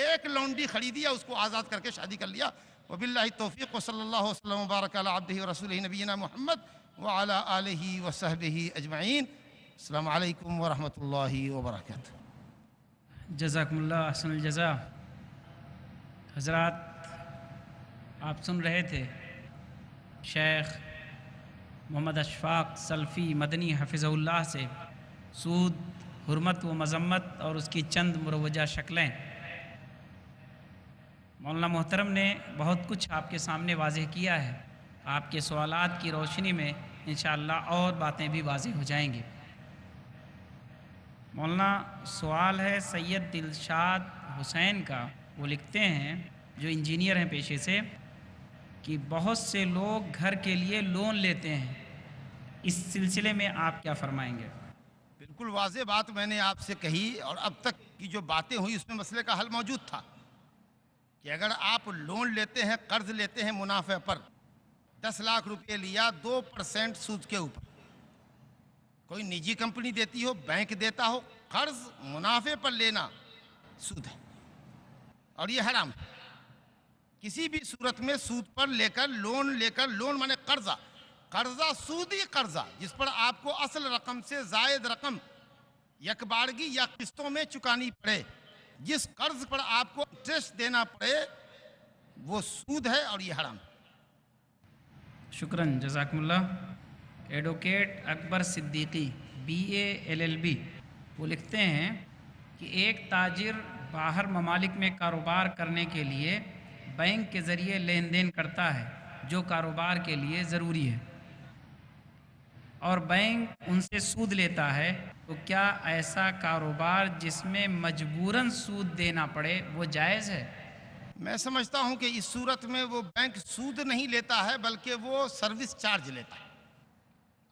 1 لونڈی خریدی، اس کو آزاد کر کے شادی کر لیا۔ وباللہ توفیق، صلی اللہ وسلم وبارک علی عبدہ ورسولہ نبینا محمد وعلی آلہ وصحبہ اجمعین۔ السلام علیکم ورحمۃ اللہ وبرکاتہ۔ جزاکم اللہ احسن الجزا۔ حضرات، آپ سن رہے تھے شیخ محمد اشفاق سلفی مدنی حفظہ اللہ سے سود، حرمت و مذمت اور اس کی چند مروجہ شکلیں۔ مولانا محترم نے بہت کچھ آپ کے سامنے واضح کیا ہے، آپ کے سوالات کی روشنی میں انشاءاللہ اور باتیں بھی واضح ہو جائیں گی۔ مولانا سوال ہے سید دلشاد حسین کا، وہ لکھتے ہیں جو انجینئر ہیں پیشے سے، کہ بہت سے لوگ گھر کے لیے لون لیتے ہیں، اس سلسلے میں آپ کیا فرمائیں گے؟ بالکل واضح بات میں نے آپ سے کہی، اور اب تک کی جو باتیں ہوئی اس میں مسئلے کا حل موجود تھا کہ اگر آپ لون لیتے ہیں، قرض لیتے ہیں منافع پر، 10 لاکھ روپے لیا 2% سود کے اوپر، کوئی نجی کمپنی دیتی ہو، بینک دیتا ہو، قرض منافع پر لینا سود ہے اور یہ حرام ہے۔ کسی بھی صورت میں سود پر لے کر لون مانے قرضہ سودی قرضہ جس پر آپ کو اصل رقم سے زائد رقم یکبارگی یا قسطوں میں چکانی پڑے، جس قرض پر آپ کو انٹرسٹ دینا پڑے، وہ سود ہے اور یہ حرام ہے۔ شکراً، جزاکم اللہ۔ ایڈوکیٹ اکبر صدیقی BA LLB، وہ لکھتے ہیں کہ ایک تاجر باہر ممالک میں کاروبار کرنے کے لیے بینک کے ذریعے لین دین کرتا ہے جو کاروبار کے لیے ضروری ہے، اور بینک ان سے سود لیتا ہے، تو کیا ایسا کاروبار جس میں مجبوراً سود دینا پڑے وہ جائز ہے؟ میں سمجھتا ہوں کہ اس صورت میں وہ بینک سود نہیں لیتا ہے بلکہ وہ سروس چارج لیتا ہے۔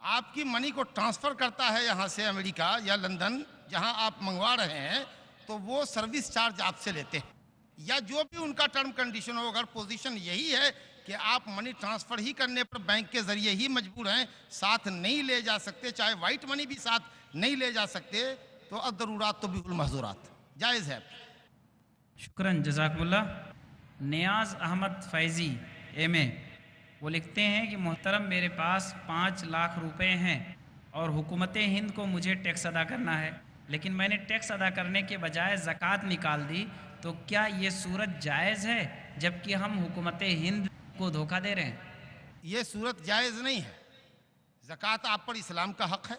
آپ کی منی کو ٹرانسفر کرتا ہے یہاں سے امریکہ یا لندن جہاں آپ منگوا رہے ہیں، تو وہ سروس چارج آپ سے لیتے ہیں، یا جو بھی ان کا ٹرم کنڈیشن ہو۔ اگر پوزیشن یہی ہے کہ آپ منی ٹرانسفر ہی کرنے پر بینک کے ذریعے ہی مجبور ہیں، ساتھ نہیں لے جا سکتے، چاہے وائٹ منی بھی ساتھ نہیں لے جا سکتے، تو الضرورات تبیح المحظورات، جائز ہے۔ شکراً، جزاکم اللہ۔ نیاز احمد فیضی MA، وہ لکھتے ہیں کہ محترم میرے پاس 5 لاکھ روپے ہیں اور حکومت ہند کو مجھے ٹیکس ادا کرنا ہے، لیکن میں نے ٹیکس ادا کرنے کے بجائے زکوٰۃ نکال دی، تو کیا یہ صورت جائز ہے جبکہ ہم حکومت ہند کو دھوکہ دے رہے ہیں؟ یہ صورت جائز نہیں ہے۔ زکوٰۃ آپ پر اسلام کا حق ہے،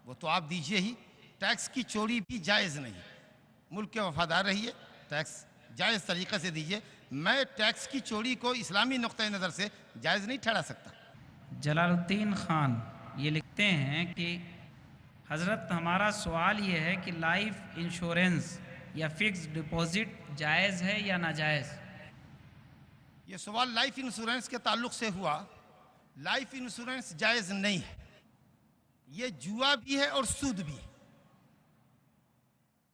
وہ تو آپ دیجئے ہی۔ ٹیکس کی چوری بھی جائز نہیں، ملک کے وفادار رہیے، ٹیکس جائز طریقے سے دیجئے۔ میں ٹیکس کی چوری کو اسلامی نقطہ نظر سے جائز نہیں ٹھہرا سکتا۔ جلال الدین خان یہ لکھتے ہیں کہ حضرت ہمارا سوال یہ ہے کہ لائف انشورنس یا فکس ڈپازٹ جائز ہے یا ناجائز؟ یہ سوال لائف انشورنس کے تعلق سے ہوا۔ لائف انشورنس جائز نہیں ہے، یہ جوا بھی ہے اور سود بھی ہے۔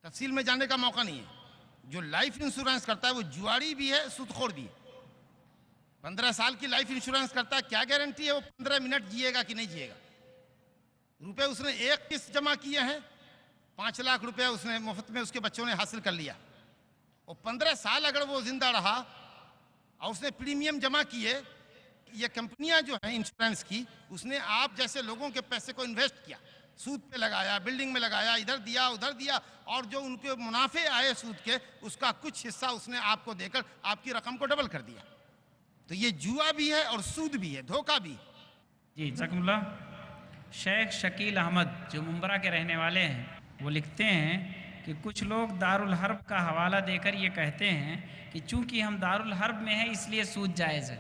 تفصیل میں جاننے کا موقع نہیں ہے۔ جو لائف انشورنس کرتا ہے وہ جواری بھی ہے، سود خور بھی ہے۔ 15 سال کی لائف انشورنس کرتا ہے، کیا گارنٹی ہے وہ 15 منٹ جیے گا کہ نہیں جیے گا؟ روپے اس نے ایک قسط جمع کیے ہیں، 5 لاکھ روپے اس نے مفت میں اس کے بچوں نے حاصل کر لیا، اور 15 سال اگر وہ زندہ رہا اور اس نے پریمیم جمع کیے، یہ کمپنیاں جو ہیں انشورنس کی، اس نے آپ جیسے لوگوں کے پیسے کو انویسٹ کیا، سود پہ لگایا، بلڈنگ میں لگایا، ادھر دیا ادھر دیا، اور جو ان کے منافع آئے سود کے، اس کا کچھ حصہ اس نے آپ کو دے کر آپ کی رقم کو ڈبل کر دیا۔ تو یہ جوا بھی ہے اور سود بھی ہے، دھوکہ بھی۔ جی جزاکم اللہ۔ شیخ شکیل احمد جو ممبرا کے رہنے والے ہیں، وہ لکھتے ہیں کہ کچھ لوگ دارالحرب کا حوالہ دے کر یہ کہتے ہیں کہ چونکہ ہم دارالحرب میں ہیں اس لیے سود جائز ہے۔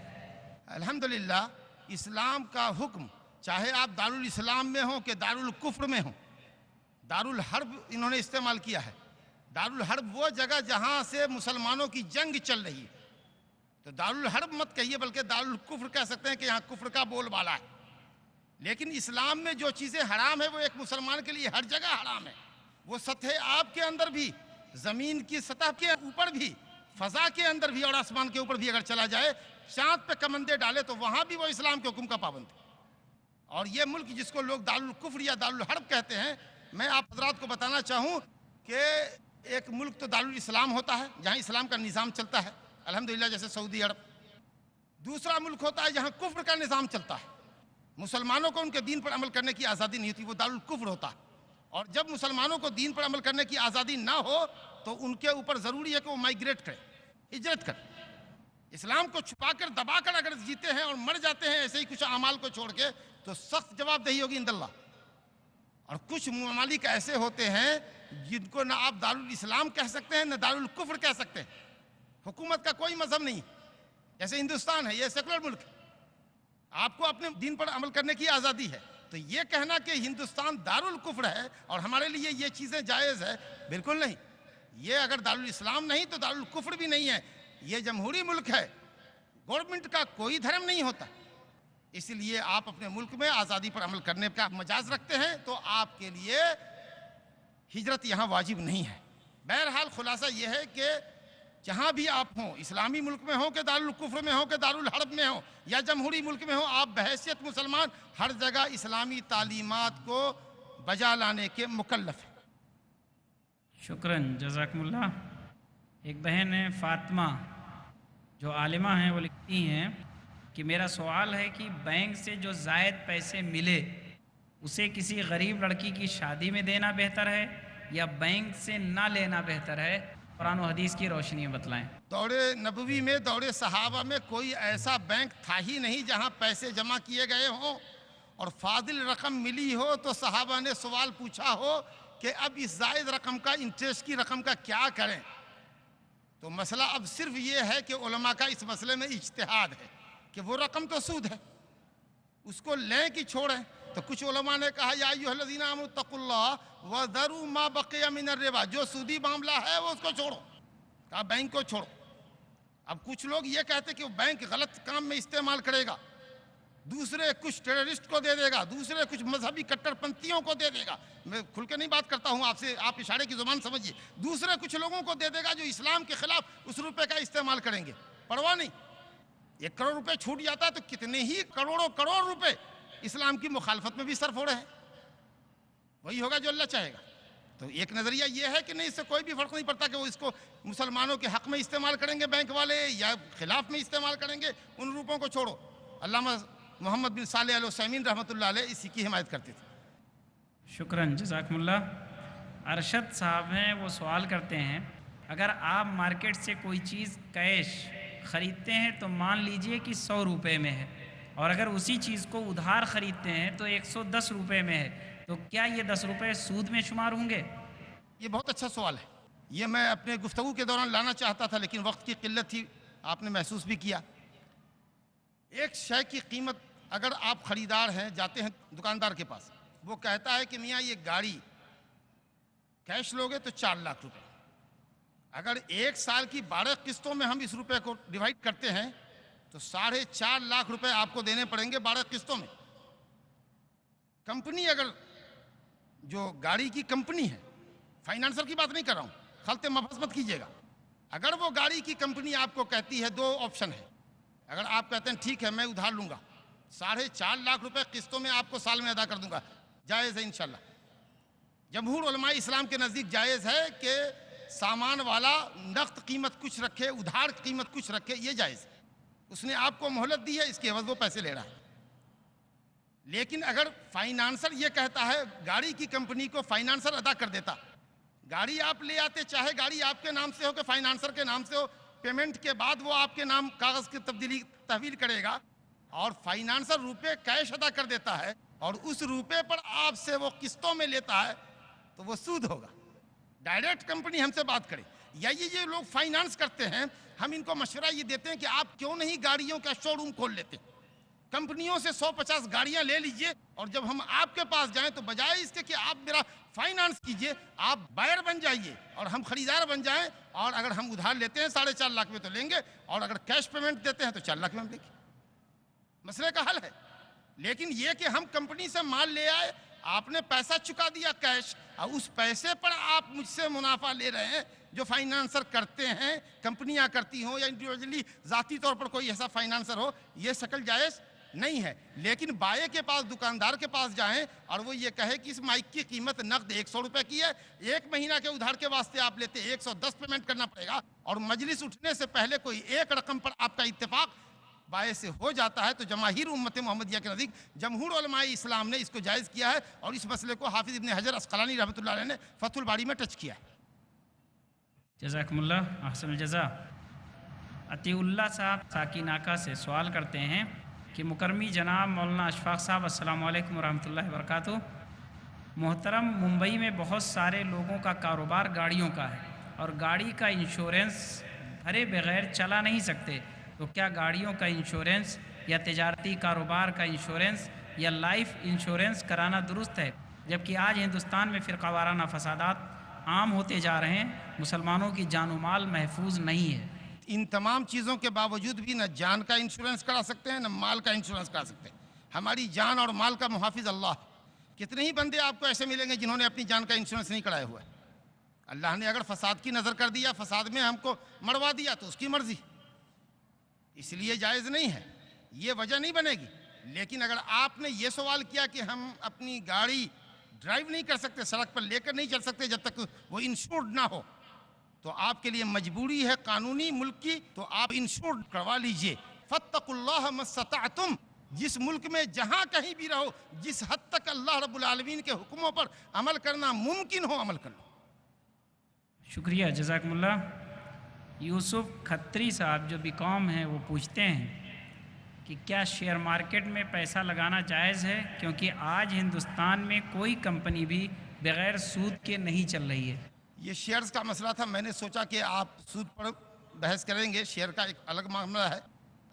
الحمدللہ اسلام کا حکم، چاہے آپ دارالاسلام میں ہوں کہ دارالکفر میں ہوں، دارالحرب انہوں نے استعمال کیا ہے۔ دارالحرب وہ جگہ جہاں سے مسلمانوں کی جنگ چل رہی ہے، تو دارالحرب مت کہیے بلکہ دارالکفر کہہ سکتے ہیں کہ یہاں کفر کا بول بالا ہے۔ لیکن اسلام میں جو چیزیں حرام ہیں وہ ایک مسلمان کے لیے ہر جگہ حرام ہے۔ وہ سطح آب کے اندر بھی، زمین کی سطح کے اوپر بھی، فضا کے اندر بھی اور آسمان کے اوپر بھی اگر چلا جائے، چاند پہ کمندے ڈالے تو وہاں بھی وہ اسلام کے حکم کا پابند ہے۔ اور یہ ملک جس کو لوگ دارالکفر یا دارالحرب کہتے ہیں، میں آپ حضرات کو بتانا چاہوں کہ ایک ملک تو دارالاسلام ہوتا ہے جہاں اسلام کا نظام چلتا ہے، الحمدللہ، جیسے سعودی عرب۔ دوسرا ملک ہوتا ہے جہاں کفر کا نظام چلتا ہے، مسلمانوں کو ان کے دین پر عمل کرنے کی آزادی نہیں ہوتی، وہ دارالکفر ہوتا ہے۔ اور جب مسلمانوں کو دین پر عمل کرنے کی آزادی نہ ہو تو ان کے اوپر ضروری ہے کہ وہ مائیگریٹ کرے، ہجرت کرے۔ اسلام کو چھپا کر دبا کر اگر جیتے ہیں اور مر جاتے ہیں ایسے ہی کچھ اعمال کو چھوڑ کے تو سخت جواب دہی ہوگی عند اللہ۔ اور کچھ ممالک ایسے ہوتے ہیں جن کو نہ آپ دارالاسلام کہہ سکتے ہیں نہ دارالکفر کہہ سکتے ہیں، حکومت کا کوئی مذہب نہیں، جیسے ہندوستان ہے، یہ سیکولر ملک ہے، آپ کو اپنے دین پر عمل کرنے کی آزادی ہے۔ تو یہ کہنا کہ ہندوستان دارالکفر ہے اور ہمارے لیے یہ چیزیں جائز ہے، بالکل نہیں۔ یہ اگر دارالاسلام نہیں تو دارالکفر بھی نہیں ہے، یہ جمہوری ملک ہے، گورنمنٹ کا کوئی دھرم نہیں ہوتا۔ اس لیے آپ اپنے ملک میں آزادی پر عمل کرنے کا مجاز رکھتے ہیں تو آپ کے لیے ہجرت یہاں واجب نہیں ہے۔ بہرحال خلاصہ یہ ہے کہ جہاں بھی آپ ہوں، اسلامی ملک میں ہوں کہ دارالکفر میں ہوں کہ دارالحرب میں ہوں یا جمہوری ملک میں ہوں، آپ بحیثیت مسلمان ہر جگہ اسلامی تعلیمات کو بجا لانے کے مکلف ہیں۔ شکراً، جزاکم اللہ۔ ایک بہن ہے فاطمہ، جو عالمہ ہیں، وہ لکھتی ہیں کہ میرا سوال ہے کہ بینک سے جو زائد پیسے ملے اسے کسی غریب لڑکی کی شادی میں دینا بہتر ہے یا بینک سے نہ لینا بہتر ہے؟ قرآن و حدیث کی روشنی میں بتلائیں۔ دور نبوی میں، دور صحابہ میں کوئی ایسا بینک تھا ہی نہیں جہاں پیسے جمع کیے گئے ہوں اور فاضل رقم ملی ہو تو صحابہ نے سوال پوچھا ہو کہ اب اس زائد رقم کا، انٹرسٹ کی رقم کا کیا کریں۔ تو مسئلہ اب صرف یہ ہے کہ علماء کا اس مسئلے میں اجتہاد ہے کہ وہ رقم تو سود ہے، اس کو لیں کہ چھوڑیں۔ تو کچھ علماء نے کہا یا ایھا الذین آمنوا اتقوا اللہ وذروا ما بقی من الربا، جو سودی معاملہ ہے وہ اس کو چھوڑو، کہا بینک کو چھوڑو۔ اب کچھ لوگ یہ کہتے کہ وہ بینک غلط کام میں استعمال کرے گا، دوسرے کچھ ٹیررسٹ کو دے دے گا، دوسرے کچھ مذہبی کٹر پنتھیوں کو دے دے گا، میں کھل کے نہیں بات کرتا ہوں آپ سے، آپ اشارے کی زبان سمجھیے، دوسرے کچھ لوگوں کو دے دے گا جو اسلام کے خلاف اس روپے کا استعمال کریں گے، پرواہ نہیں۔ 1 کروڑ روپے چھوٹ جاتا ہے تو کتنے ہی کروڑوں کروڑ روپے اسلام کی مخالفت میں بھی صرف ہو رہے ہیں، وہی ہوگا جو اللہ چاہے گا۔ تو ایک نظریہ یہ ہے کہ نہیں، اس سے کوئی بھی فرق نہیں پڑتا کہ وہ اس کو مسلمانوں کے حق میں استعمال کریں گے بینک والے یا خلاف میں استعمال کریں گے، ان روپوں کو چھوڑو۔ علامہ محمد بن صالح العثیمین رحمۃ اللہ علیہ اسی کی حمایت کرتے تھے۔ شکراً، جزاکم اللہ۔ ارشد صاحب ہیں، وہ سوال کرتے ہیں اگر آپ مارکیٹ سے کوئی چیز کیش خریدتے ہیں تو مان لیجئے کہ 100 روپے میں ہے، اور اگر اسی چیز کو ادھار خریدتے ہیں تو 110 روپے میں ہے، تو کیا یہ 10 روپے سود میں شمار ہوں گے؟ یہ بہت اچھا سوال ہے، یہ میں اپنے گفتگو کے دوران لانا چاہتا تھا لیکن وقت کی قلت تھی، آپ نے محسوس بھی کیا۔ ایک شے کی قیمت، اگر آپ خریدار ہیں، جاتے ہیں دکاندار کے پاس، وہ کہتا ہے کہ میاں یہ گاڑی کیش لوگے تو 4 لاکھ روپے، اگر 1 سال کی 12 قسطوں میں ہم اس روپے کو ڈیوائڈ کرتے ہیں تو 4.5 لاکھ روپے آپ کو دینے پڑیں گے 12 قسطوں میں۔ کمپنی، اگر جو گاڑی کی کمپنی ہے، فائنانسر کی بات نہیں کر رہا ہوں، خلط مبحث مت کیجیے گا، اگر وہ گاڑی کی کمپنی آپ کو کہتی ہے، 2 آپشن ہے، اگر آپ کہتے ہیں ٹھیک ہے میں ادھار لوں گا، 4.5 لاکھ روپے قسطوں میں آپ کو سال میں ادا کر دوں گا، جائز ہے انشاءاللہ۔ جمہور علماء اسلام کے نزدیک جائز ہے کہ سامان والا نقد قیمت کچھ رکھے، ادھار قیمت کچھ رکھے، یہ جائز ہے، اس نے آپ کو مہلت دی ہے، اس کے عوض وہ پیسے لے رہا ہے۔ لیکن اگر فائنانسر یہ کہتا ہے، گاڑی کی کمپنی کو فائنانسر ادا کر دیتا، گاڑی آپ لے آتے، چاہے گاڑی آپ کے نام سے ہو کہ فائنانسر کے نام سے ہو، پیمنٹ کے بعد وہ آپ کے نام کاغذ کی تحویل کرے گا اور فائنانسر روپے کیش ادا کر دیتا ہے اور اس روپے پر آپ سے وہ قسطوں میں لیتا ہے تو وہ سود ہوگا۔ ڈائریکٹ کمپنی ہم سے بات کرے، یا یہ لوگ فائنانس کرتے ہیں، ہم ان کو مشورہ یہ دیتے ہیں کہ آپ کیوں نہیں گاڑیوں کا شو روم کھول لیتے، کمپنیوں سے 150 گاڑیاں لے لیجئے اور جب ہم آپ کے پاس جائیں تو بجائے اس کے کہ آپ میرا فائنانس کیجئے، آپ بائر بن جائیے اور ہم خریدار بن جائیں، اور اگر ہم ادھار لیتے ہیں 4.5 لاکھ میں تو لیں گے، اور اگر کیش پیمنٹ دیتے ہیں تو 4 لاکھ میں ہم لیں گے، مسئلے کا حل ہے۔ لیکن یہ کہ ہم کمپنی سے مال لے آئے، آپ نے پیسہ چکا دیا کیش، اور اس پیسے پر آپ مجھ سے منافع لے رہے ہیں، جو فائنانسر کرتے ہیں، کمپنیاں کرتی ہوں یا انڈیویجولی ذاتی طور پر کوئی ایسا فائنانسر ہو، یہ شکل جائز نہیں ہے۔ لیکن بائے کے پاس، دکاندار کے پاس جائیں اور وہ یہ کہے کہ اس مائک کی قیمت نقد 100 روپے کی ہے، 1 مہینہ کے ادھار کے واسطے آپ لیتے 110 پیمنٹ کرنا پڑے گا، اور مجلس اٹھنے سے پہلے کوئی ایک رقم پر آپ کا اتفاق بائے سے ہو جاتا ہے، تو جماہیر امت محمدیہ کے نزدیک جمہور علماء اسلام نے اس کو جائز کیا ہے، اور اس مسئلے کو حافظ ابن حجر عسقلانی رحمۃ اللہ علیہ نے فتح الباری میں ٹچ کیا ہے۔ جزاکم اللہ، احسن الجزا۔ عطیہ اللہ صاحب ساکیناکا سے سوال کرتے ہیں کہ مکرمی جناب مولانا اشفاق صاحب السلام علیکم ورحمۃ اللہ وبرکاتہ۔ محترم، ممبئی میں بہت سارے لوگوں کا کاروبار گاڑیوں کا ہے اور گاڑی کا انشورنس بھرے بغیر چلا نہیں سکتے، تو کیا گاڑیوں کا انشورنس یا تجارتی کاروبار کا انشورنس یا لائف انشورنس کرانا درست ہے؟ جبکہ آج ہندوستان میں فرقہ وارانہ فسادات عام ہوتے جا رہے ہیں، مسلمانوں کی جان و مال محفوظ نہیں ہے۔ ان تمام چیزوں کے باوجود بھی نہ جان کا انشورنس کرا سکتے ہیں نہ مال کا انشورنس کرا سکتے ہیں۔ ہماری جان اور مال کا محافظ اللہ ہے۔ کتنے ہی بندے آپ کو ایسے ملیں گے جنہوں نے اپنی جان کا انشورنس نہیں کرایا ہوا ہے۔ اللہ نے اگر فساد کی نظر کر دیا، فساد میں ہم کو مروا دیا تو اس کی مرضی، اس لیے جائز نہیں ہے، یہ وجہ نہیں بنے گی۔ لیکن اگر آپ نے یہ سوال کیا کہ ہم اپنی گاڑی ڈرائیو نہیں کر سکتے، سڑک پر لے کر نہیں چل سکتے جب تک وہ انشورڈ نہ ہو، تو آپ کے لیے مجبوری ہے قانونی ملک کی، تو آپ انشورڈ کروا لیجئے۔ فاتقوا اللہ ما استطعتم، جس ملک میں جہاں کہیں بھی رہو، جس حد تک اللہ رب العالمین کے حکموں پر عمل کرنا ممکن ہو عمل کر لو۔ شکریہ، جزاکم اللہ۔ یوسف کھتری صاحب جو بیکام ہیں وہ پوچھتے ہیں کہ کیا شیئر مارکیٹ میں پیسہ لگانا جائز ہے، کیونکہ آج ہندوستان میں کوئی کمپنی بھی بغیر سود کے نہیں چل رہی ہے۔ یہ شیئرز کا مسئلہ تھا، میں نے سوچا کہ آپ سود پر بحث کریں گے، شیئر کا ایک الگ معاملہ ہے،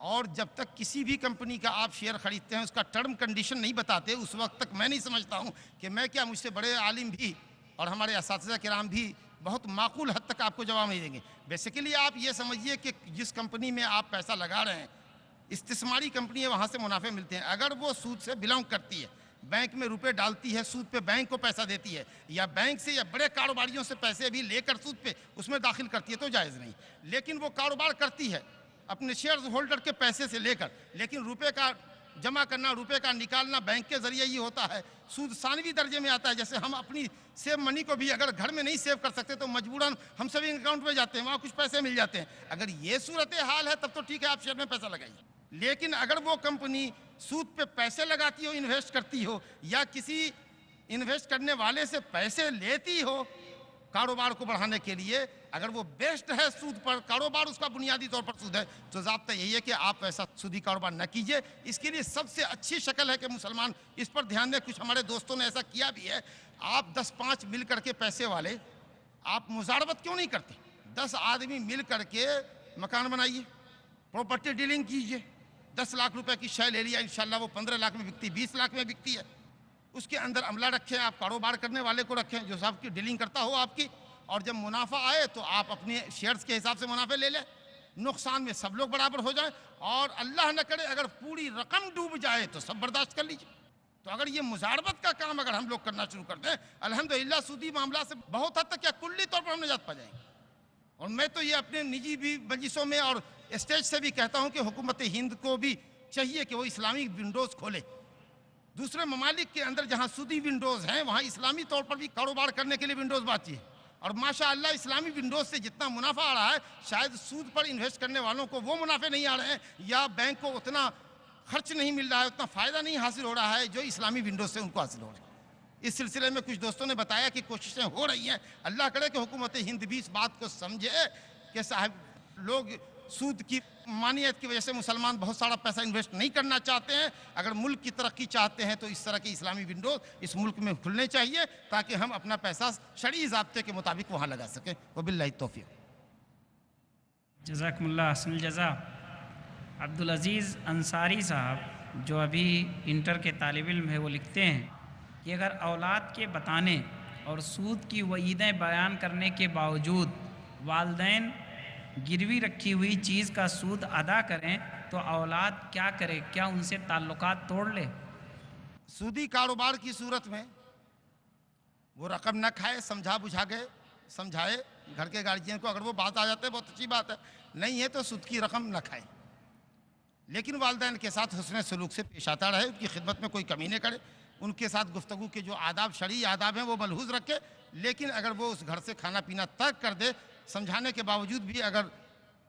اور جب تک کسی بھی کمپنی کا آپ شیئر خریدتے ہیں اس کا ٹرم کنڈیشن نہیں بتاتے، اس وقت تک میں نہیں سمجھتا ہوں کہ میں کیا، مجھ سے بڑے عالم بھی اور ہمارے اساتذہ کرام بھی بہت معقول حد تک آپ کو جواب نہیں دیں گے۔ بیسیکلی آپ یہ سمجھیے کہ جس کمپنی میں آپ پیسہ لگا رہے ہیں، استثماری کمپنی ہے، وہاں سے منافع ملتے ہیں، اگر وہ سود سے بلانگ کرتی ہے، بینک میں روپے ڈالتی ہے، سود پہ بینک کو پیسہ دیتی ہے، یا بینک سے یا بڑے کاروباریوں سے پیسے بھی لے کر سود پہ اس میں داخل کرتی ہے، تو جائز نہیں۔ لیکن وہ کاروبار کرتی ہے اپنے شیئرز ہولڈر کے پیسے سے لے کر، لیکن روپے کا جمع کرنا، روپے کا نکالنا بینک کے ذریعے ہی ہوتا ہے، سود ثانوی درجے میں آتا ہے۔ جیسے ہم اپنی سیو منی کو بھی اگر گھر میں نہیں سیو کر سکتے تو مجبوراً ہم سیونگ اکاؤنٹ میں جاتے ہیں، وہاں کچھ پیسے مل جاتے ہیں۔ اگر یہ صورتحال ہے تب تو ٹھیک ہے، آپ شیئر میں پیسہ لگائیے۔ لیکن اگر وہ کمپنی سود پہ پیسے لگاتی ہو، انویسٹ کرتی ہو، یا کسی انویسٹ کرنے والے سے پیسے لیتی ہو کاروبار کو بڑھانے کے لیے، اگر وہ بیسڈ ہے سود پر، کاروبار اس کا بنیادی طور پر سود ہے، تو ضابطہ یہی ہے کہ آپ ایسا سودی کاروبار نہ کیجئے۔ اس کے لیے سب سے اچھی شکل ہے کہ مسلمان اس پر دھیان دیں۔ کچھ ہمارے دوستوں نے ایسا کیا بھی ہے، آپ 10-5 مل کر کے پیسے والے، آپ مزاربت کیوں نہیں کرتے؟ 10 آدمی مل کر کے مکان بنائیے، پراپرٹی ڈیلنگ کیجئے، 10 لاکھ روپے کی شے لے لیا، انشاءاللہ وہ 15 لاکھ میں بکتی، 20 لاکھ میں بکتی ہے۔ اس کے اندر عملہ رکھیں، آپ کاروبار کرنے والے کو رکھیں جو صاحب کی ڈیلنگ کرتا ہو آپ کی، اور جب منافع آئے تو آپ اپنے شیئرز کے حساب سے منافع لے لیں، نقصان میں سب لوگ برابر ہو جائیں، اور اللہ نہ کرے اگر پوری رقم ڈوب جائے تو سب برداشت کر لیجیے۔ تو اگر یہ مزاربت کا کام اگر ہم لوگ کرنا شروع کر دیں، الحمدللہ سودی معاملہ سے بہت حد تک یا کلی طور پر ہم نجات پا جائیں گے۔ اور میں تو یہ اپنے نجی بھی مجلسوں میں اور اسٹیج سے بھی کہتا ہوں کہ حکومت ہند کو بھی چاہیے کہ وہ اسلامی ونڈوز کھولے۔ دوسرے ممالک کے اندر جہاں سودی ونڈوز ہیں وہاں اسلامی طور پر بھی کاروبار کرنے کے لیے ونڈوز بانٹی ہے، اور ماشاءاللہ اسلامی ونڈوز سے جتنا منافع آ رہا ہے شاید سود پر انویسٹ کرنے والوں کو وہ منافع نہیں آ رہے ہیں، یا بینک کو اتنا خرچ نہیں مل رہا ہے، اتنا فائدہ نہیں حاصل ہو رہا ہے جو اسلامی ونڈوز سے ان کو حاصل ہو رہا ہے۔ اس سلسلے میں کچھ دوستوں نے بتایا کہ کوششیں ہو رہی ہیں، اللہ کرے کہ حکومت ہند بھی اس بات کو سمجھے کہ صاحب لوگ سود کی مانیت کی وجہ سے مسلمان بہت سارا پیسہ انویسٹ نہیں کرنا چاہتے ہیں۔ اگر ملک کی ترقی چاہتے ہیں تو اس طرح کے اسلامی ونڈوز اس ملک میں کھلنے چاہیے تاکہ ہم اپنا پیسہ شرعی ضابطے کے مطابق وہاں لگا سکیں۔ وباللہ التوفیق۔ جزاکم اللہ حسن الجزا۔ عبدالعزیز انصاری صاحب جو ابھی انٹر کے طالب علم ہے وہ لکھتے ہیں کہ اگر اولاد کے بتانے اور سود کی وعیدیں بیان کرنے کے باوجود والدین گروی رکھی ہوئی چیز کا سود ادا کریں تو اولاد کیا کرے؟ کیا ان سے تعلقات توڑ لے؟ سودی کاروبار کی صورت میں وہ رقم نہ کھائے، سمجھا بجھا کے سمجھائے گھر کے گارجین کو، اگر وہ بات آ جاتے ہے بہت اچھی بات ہے، نہیں ہے تو سود کی رقم نہ کھائے، لیکن والدین کے ساتھ حسن سلوک سے پیش آتا رہے، ان کی خدمت میں کوئی کمی نہ کرے، ان کے ساتھ گفتگو کے جو آداب شرعی آداب ہیں وہ ملحوظ رکھے، لیکن اگر وہ اس گھر سے کھانا پینا ترک کر دے، سمجھانے کے باوجود بھی اگر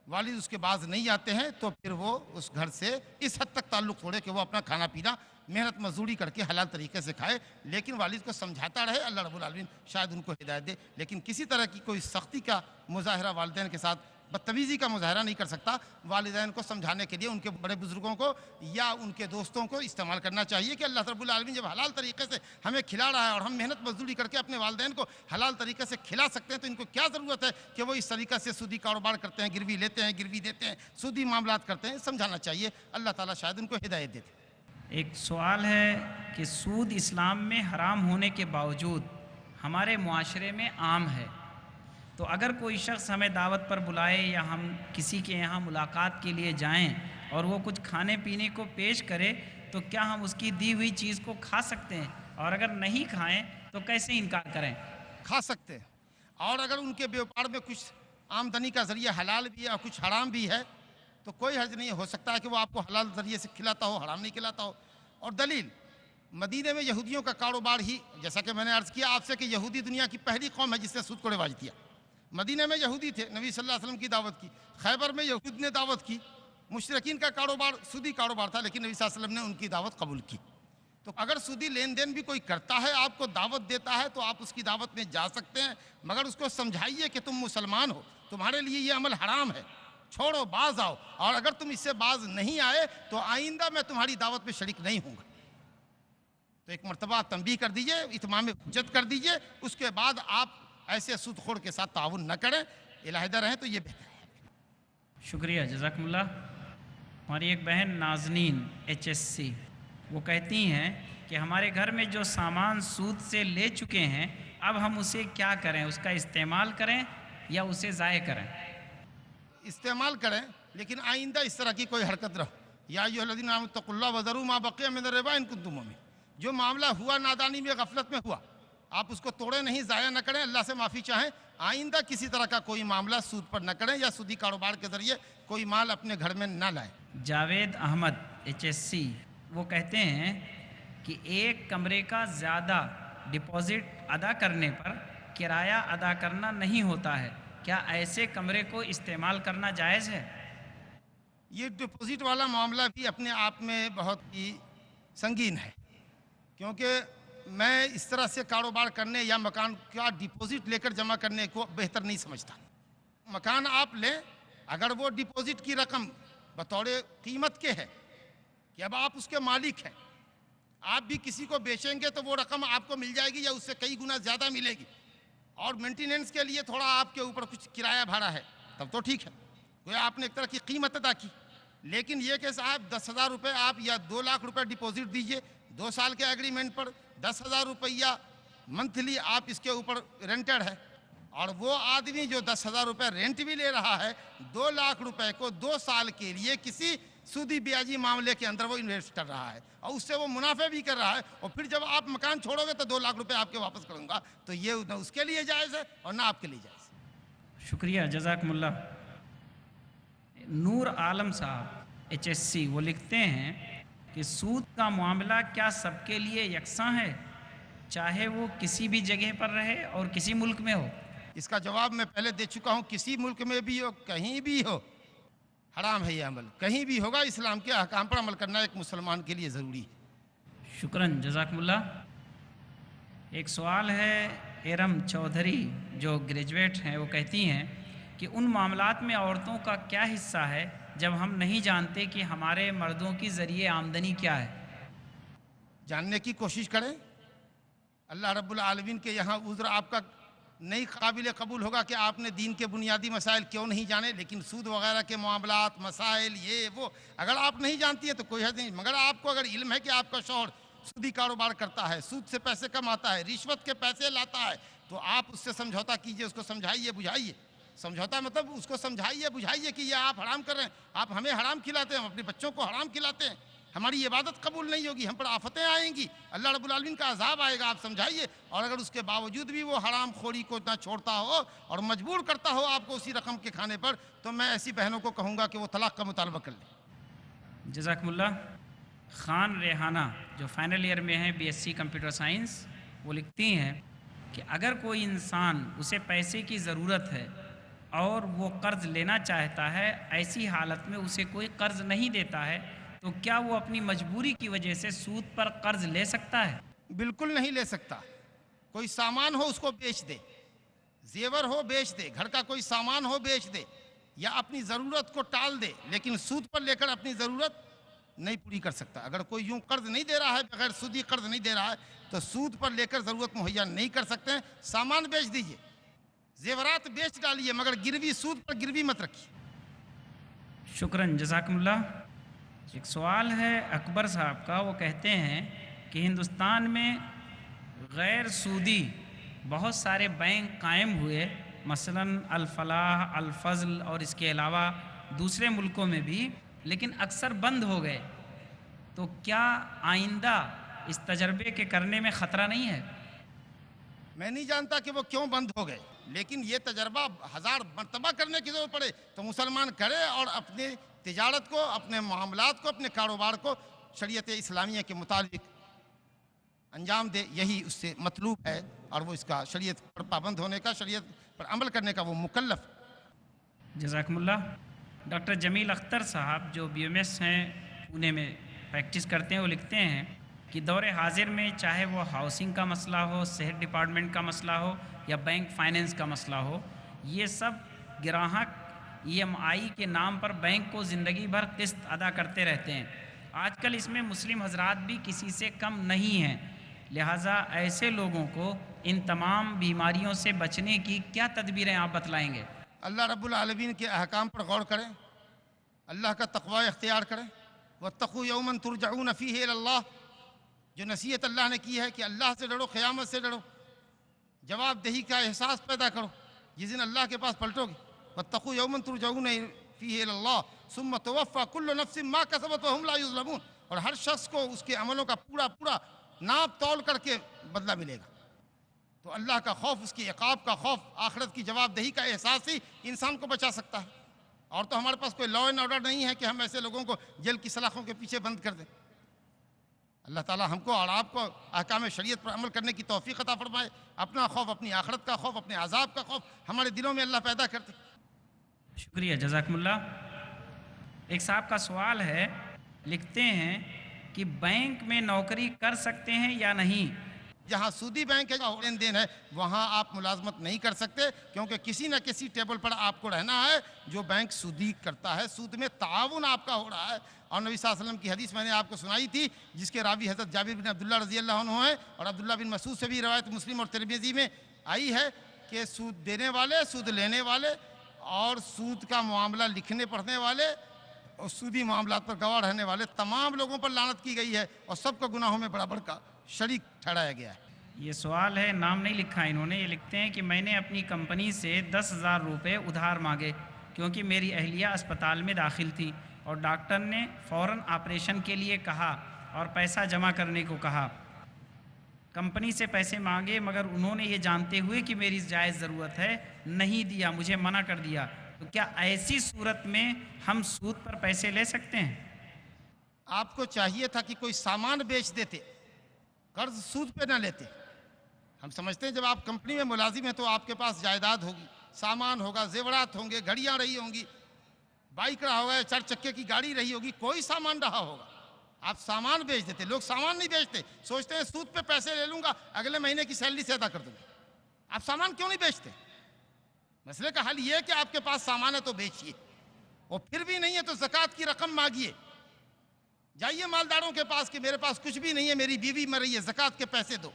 والد اس کے باز نہیں آتے ہیں تو پھر وہ اس گھر سے اس حد تک تعلق توڑے کہ وہ اپنا کھانا پینا محنت مزدوری کر کے حلال طریقے سے کھائے، لیکن والد کو سمجھاتا رہے، اللہ رب العالمین شاید ان کو ہدایت دے، لیکن کسی طرح کی کوئی سختی کا مظاہرہ والدین کے ساتھ بدتمیزی کا مظاہرہ نہیں کر سکتا، والدین کو سمجھانے کے لیے ان کے بڑے بزرگوں کو یا ان کے دوستوں کو استعمال کرنا چاہیے کہ اللہ رب العالمین جب حلال طریقے سے ہمیں کھلا رہا ہے اور ہم محنت مزدوری کر کے اپنے والدین کو حلال طریقے سے کھلا سکتے ہیں، تو ان کو کیا ضرورت ہے کہ وہ اس طریقے سے سودی کاروبار کرتے ہیں، گروی لیتے ہیں، گروی دیتے ہیں، سودی معاملات کرتے ہیں. سمجھانا چاہیے. اللہ تعالیٰ شاید ان کو ہدایت دیتے. ایک سوال ہے کہ سود اسلام میں حرام ہونے کے باوجود ہمارے معاشرے میں عام ہے، تو اگر کوئی شخص ہمیں دعوت پر بلائے یا ہم کسی کے یہاں ملاقات کے لیے جائیں اور وہ کچھ کھانے پینے کو پیش کرے تو کیا ہم اس کی دی ہوئی چیز کو کھا سکتے ہیں؟ اور اگر نہیں کھائیں تو کیسے انکار کریں؟ کھا سکتے ہیں. اور اگر ان کے بیوپار میں کچھ آمدنی کا ذریعہ حلال بھی ہے اور کچھ حرام بھی ہے تو کوئی حرج نہیں. ہو سکتا ہے کہ وہ آپ کو حلال ذریعے سے کھلاتا ہو، حرام نہیں کھلاتا ہو. اور دلیل مدینے میں یہودیوں کا کاروبار ہی، جیسا کہ میں نے عرض کیا آپ سے کہ یہودی دنیا کی پہلی قوم ہے جس نے سود کو رواج دیا. مدینہ میں یہودی تھے، نبی صلی اللہ علیہ وسلم کی دعوت کی. خیبر میں یہود نے دعوت کی. مشرکین کا کاروبار سودی کاروبار تھا، لیکن نبی صلی اللہ علیہ وسلم نے ان کی دعوت قبول کی. تو اگر سودی لین دین بھی کوئی کرتا ہے، آپ کو دعوت دیتا ہے، تو آپ اس کی دعوت میں جا سکتے ہیں، مگر اس کو سمجھائیے کہ تم مسلمان ہو، تمہارے لیے یہ عمل حرام ہے، چھوڑو، باز آؤ. اور اگر تم اس سے باز نہیں آئے تو آئندہ میں تمہاری دعوت میں شریک نہیں ہوں گا. تو ایک مرتبہ تنبیہ کر دیجئے، اتمام حجت کر دیجئے، اس کے بعد آپ ایسے سود خور کے ساتھ تعاون نہ کریں. علیحدہ رہیں تو یہ بہتر ہے. شکریہ، جزاکم اللہ. ہماری ایک بہن نازنین HSC وہ کہتی ہیں کہ ہمارے گھر میں جو سامان سود سے لے چکے ہیں اب ہم اسے کیا کریں؟ اس کا استعمال کریں یا اسے ضائع کریں؟ استعمال کریں، لیکن آئندہ اس طرح کی کوئی حرکت رہو. یا ایھا الذین آمنوا اتقوا اللہ وذروا ما بقی من الربا ان کنتم مؤمنین. جو معاملہ ہوا نادانی میں، غفلت میں ہوا، آپ اس کو توڑیں نہیں، ضائع نہ کریں، اللہ سے معافی چاہیں. آئندہ کسی طرح کا کوئی معاملہ سود پر نہ کریں یا سودی کاروبار کے ذریعے کوئی مال اپنے گھر میں نہ لائیں. جاوید احمد HSC وہ کہتے ہیں کہ ایک کمرے کا زیادہ ڈپازٹ ادا کرنے پر کرایہ ادا کرنا نہیں ہوتا ہے، کیا ایسے کمرے کو استعمال کرنا جائز ہے؟ یہ ڈپازٹ والا معاملہ بھی اپنے آپ میں بہت ہی سنگین ہے، کیونکہ میں اس طرح سے کاروبار کرنے یا مکان کا ڈپازٹ لے کر جمع کرنے کو بہتر نہیں سمجھتا. مکان آپ لیں، اگر وہ ڈپازٹ کی رقم بطور قیمت کے ہے کہ اب آپ اس کے مالک ہیں، آپ بھی کسی کو بیچیں گے تو وہ رقم آپ کو مل جائے گی یا اس سے کئی گنا زیادہ ملے گی، اور مینٹیننس کے لیے تھوڑا آپ کے اوپر کچھ کرایہ بھاڑا ہے، تب تو ٹھیک ہے، کوئی آپ نے ایک طرح کی قیمت ادا کی. لیکن یہ کہ صاحب 10,000 روپے آپ یا 2 لاکھ روپے ڈپازٹ دیجئے 2 سال کے ایگریمنٹ پر، 10,000 روپیہ منتھلی آپ اس کے اوپر رینٹڈ ہے، اور وہ آدمی جو 10,000 روپے رینٹ بھی لے رہا ہے 2 لاکھ روپے کو 2 سال کے لیے کسی سودی بیاجی معاملے کے اندر وہ انویسٹ کر رہا ہے، اور اس سے وہ منافع بھی کر رہا ہے. اور پھر جب آپ مکان چھوڑو گے تو 2 لاکھ روپے آپ کے واپس کروں گا، تو یہ نہ اس کے لیے جائز ہے اور نہ آپ کے لیے جائز ہے. شکریہ، جزاکم اللہ. نور عالم صاحب HSC وہ لکھتے ہیں کہ سود کا معاملہ کیا سب کے لیے یکساں ہے، چاہے وہ کسی بھی جگہ پر رہے اور کسی ملک میں ہو؟ اس کا جواب میں پہلے دے چکا ہوں. کسی ملک میں بھی ہو، کہیں بھی ہو، حرام ہے یہ عمل. کہیں بھی ہوگا، اسلام کے احکام پر عمل کرنا ایک مسلمان کے لیے ضروری ہے. شکراً، جزاکم اللہ. ایک سوال ہے ارم چودھری جو گریجویٹ ہیں، وہ کہتی ہیں کہ ان معاملات میں عورتوں کا کیا حصہ ہے جب ہم نہیں جانتے کہ ہمارے مردوں کی ذریعے آمدنی کیا ہے؟ جاننے کی کوشش کریں. اللہ رب العالمین کے یہاں عذر آپ کا نہیں قابل قبول ہوگا کہ آپ نے دین کے بنیادی مسائل کیوں نہیں جانے، لیکن سود وغیرہ کے معاملات، مسائل، یہ وہ اگر آپ نہیں جانتی ہیں تو کوئی حد نہیں. مگر آپ کو اگر علم ہے کہ آپ کا شوہر سودی کاروبار کرتا ہے، سود سے پیسے کماتا ہے، رشوت کے پیسے لاتا ہے، تو آپ اس سے سمجھوتا کیجئے، اس کو سمجھائیے بجھائیے. سمجھوتا مطلب اس کو سمجھائیے بجھائیے کہ یہ آپ حرام کر رہے ہیں، آپ ہمیں حرام کھلاتے ہیں، ہم اپنے بچوں کو حرام کھلاتے ہیں، ہماری عبادت قبول نہیں ہوگی، ہم پر آفتیں آئیں گی، اللہ رب العالمین کا عذاب آئے گا. آپ سمجھائیے. اور اگر اس کے باوجود بھی وہ حرام خوری کو نہ چھوڑتا ہو اور مجبور کرتا ہو آپ کو اسی رقم کے کھانے پر، تو میں ایسی بہنوں کو کہوں گا کہ وہ طلاق کا مطالبہ کر لیں. جزاکم اللہ. خان ریحانہ جو فائنل ایئر میں ہیں BSc کمپیوٹر سائنس، وہ لکھتی ہیں کہ اگر کوئی انسان اسے پیسے کی ضرورت ہے اور وہ قرض لینا چاہتا ہے، ایسی حالت میں اسے کوئی قرض نہیں دیتا ہے، تو کیا وہ اپنی مجبوری کی وجہ سے سود پر قرض لے سکتا ہے؟ بالکل نہیں لے سکتا. کوئی سامان ہو اس کو بیچ دے، زیور ہو بیچ دے، گھر کا کوئی سامان ہو بیچ دے، یا اپنی ضرورت کو ٹال دے، لیکن سود پر لے کر اپنی ضرورت نہیں پوری کر سکتا۔ اگر کوئی یوں قرض نہیں دے رہا ہے، بغیر سودی قرض نہیں دے رہا ہے، تو سود پر لے کر ضرورت مہیا نہیں کر سکتے ہیں۔ سامان بیچ دیجئے، زیورات بیچ ڈالیے، مگر گروی سود پر گروی مت رکھیے۔ شکراً، جزاکم اللہ۔ ایک سوال ہے اکبر صاحب کا، وہ کہتے ہیں کہ ہندوستان میں غیر سودی بہت سارے بینک قائم ہوئے، مثلاً الفلاح، الفضل اور اس کے علاوہ دوسرے ملکوں میں بھی، لیکن اکثر بند ہو گئے، تو کیا آئندہ اس تجربے کے کرنے میں خطرہ نہیں ہے؟ میں نہیں جانتا کہ وہ کیوں بند ہو گئے، لیکن یہ تجربہ 1000 مرتبہ کرنے کی ضرورت پڑے تو مسلمان کرے اور اپنے تجارت کو، اپنے معاملات کو، اپنے کاروبار کو شریعت اسلامیہ کے مطابق انجام دے۔ یہی اس سے مطلوب ہے، اور وہ اس کا شریعت پر پابند ہونے کا، شریعت پر عمل کرنے کا وہ مکلف۔ جزاکم اللہ۔ ڈاکٹر جمیل اختر صاحب جو بی ایم ایس ہیں، پونے میں پریکٹس کرتے ہیں، وہ لکھتے ہیں کہ دور حاضر میں چاہے وہ ہاؤسنگ کا مسئلہ ہو، صحت ڈپارٹمنٹ کا مسئلہ ہو یا بینک فائننس کا مسئلہ ہو، یہ سب گراہک ای ایم آئی کے نام پر بینک کو زندگی بھر قسط ادا کرتے رہتے ہیں۔ آج کل اس میں مسلم حضرات بھی کسی سے کم نہیں ہیں، لہٰذا ایسے لوگوں کو ان تمام بیماریوں سے بچنے کی کیا تدبیریں آپ بتلائیں گے؟ اللہ رب العالمین کے احکام پر غور کریں، اللہ کا تقوی اختیار کریں۔ واتقوا یوما ترجعون فیہ الی اللہ، جو نصیحت اللہ نے کی ہے کہ اللہ سے ڈرو، قیامت سے ڈرو، جواب دہی کا احساس پیدا کرو جس دن اللہ کے پاس پلٹو گے۔ واتقوا یوما ترجعون فیہ الی اللہ ثم توفی کل نفس ما کسبت وہم لا یظلمون، اور ہر شخص کو اس کے عملوں کا پورا ناپ تول کر کے بدلہ ملے گا۔ تو اللہ کا خوف، اس کی عقاب کا خوف، آخرت کی جواب دہی کا احساس ہی انسان کو بچا سکتا ہے۔ اور تو ہمارے پاس کوئی لا اینڈ آرڈر نہیں ہے کہ ہم ایسے لوگوں کو جیل کی سلاخوں کے پیچھے بند کر دیں۔ اللہ تعالی ہم کو اور آپ کو احکام شریعت پر عمل کرنے کی توفیق عطا فرمائے۔ اپنا خوف، اپنی آخرت کا خوف، اپنے عذاب کا خوف ہمارے دلوں میں اللہ پیدا کر دے۔ شکریہ، جزاکم اللہ۔ ایک صاحب کا سوال ہے، لکھتے ہیں کہ بینک میں نوکری کر سکتے ہیں یا نہیں؟ جہاں سودی بینک ہے، جہاں لین دین ہے، وہاں آپ ملازمت نہیں کر سکتے، کیونکہ کسی نہ کسی ٹیبل پر آپ کو رہنا ہے جو بینک سودی کرتا ہے، سود میں تعاون آپ کا ہو رہا ہے۔ اور نبی صلی اللہ علیہ وسلم کی حدیث میں نے آپ کو سنائی تھی، جس کے راوی حضرت جابر بن عبداللہ رضی اللہ عنہ ہیں، اور عبداللہ بن مسعود سے بھی روایت مسلم اور ترمذی میں آئی ہے کہ سود دینے والے، سود لینے والے اور سود کا معاملہ لکھنے پڑھنے والے اور سودی معاملات پر گواہ رہنے والے تمام لوگوں پر لعنت کی گئی ہے، اور سب کو گناہوں میں برابر کا شریک ٹھہرایا گیا ہے۔ یہ سوال ہے، نام نہیں لکھا انہوں نے، یہ لکھتے ہیں کہ میں نے اپنی کمپنی سے 10,000 روپے ادھار مانگے کیونکہ میری اہلیہ اسپتال میں داخل تھی اور ڈاکٹر نے فوراً آپریشن کے لیے کہا اور پیسہ جمع کرنے کو کہا۔ کمپنی سے پیسے مانگے مگر انہوں نے یہ جانتے ہوئے کہ میری جائز ضرورت ہے نہیں دیا، مجھے منع کر دیا، تو کیا ایسی صورت میں ہم سود پر پیسے لے سکتے ہیں؟ آپ کو چاہیے تھا کہ کوئی سامان بیچ دیتے، قرض سود پہ نہ لیتے۔ ہم سمجھتے ہیں جب آپ کمپنی میں ملازم ہیں تو آپ کے پاس جائیداد ہوگی، سامان ہوگا، زیورات ہوں گے، گھڑیاں رہی ہوں گی، بائک رہا ہوگا، 4 چکے کی گاڑی رہی ہوگی، کوئی سامان رہا ہوگا، آپ سامان بیچ دیتے۔ لوگ سامان نہیں بیچتے، سوچتے ہیں سود پہ پیسے لے لوں گا، اگلے مہینے کی سیلری سے ادا کر دوں گا۔ آپ سامان کیوں نہیں بیچتے؟ مسئلے کا حل یہ ہے کہ آپ کے پاس سامان ہے تو بیچیے، اور پھر بھی نہیں ہے تو زکوٰۃ کی رقم مانگیے۔ جائیے مالداروں کے پاس کہ میرے پاس کچھ بھی نہیں ہے، میری بیوی مر رہی ہے، زکوٰۃ کے پیسے دو۔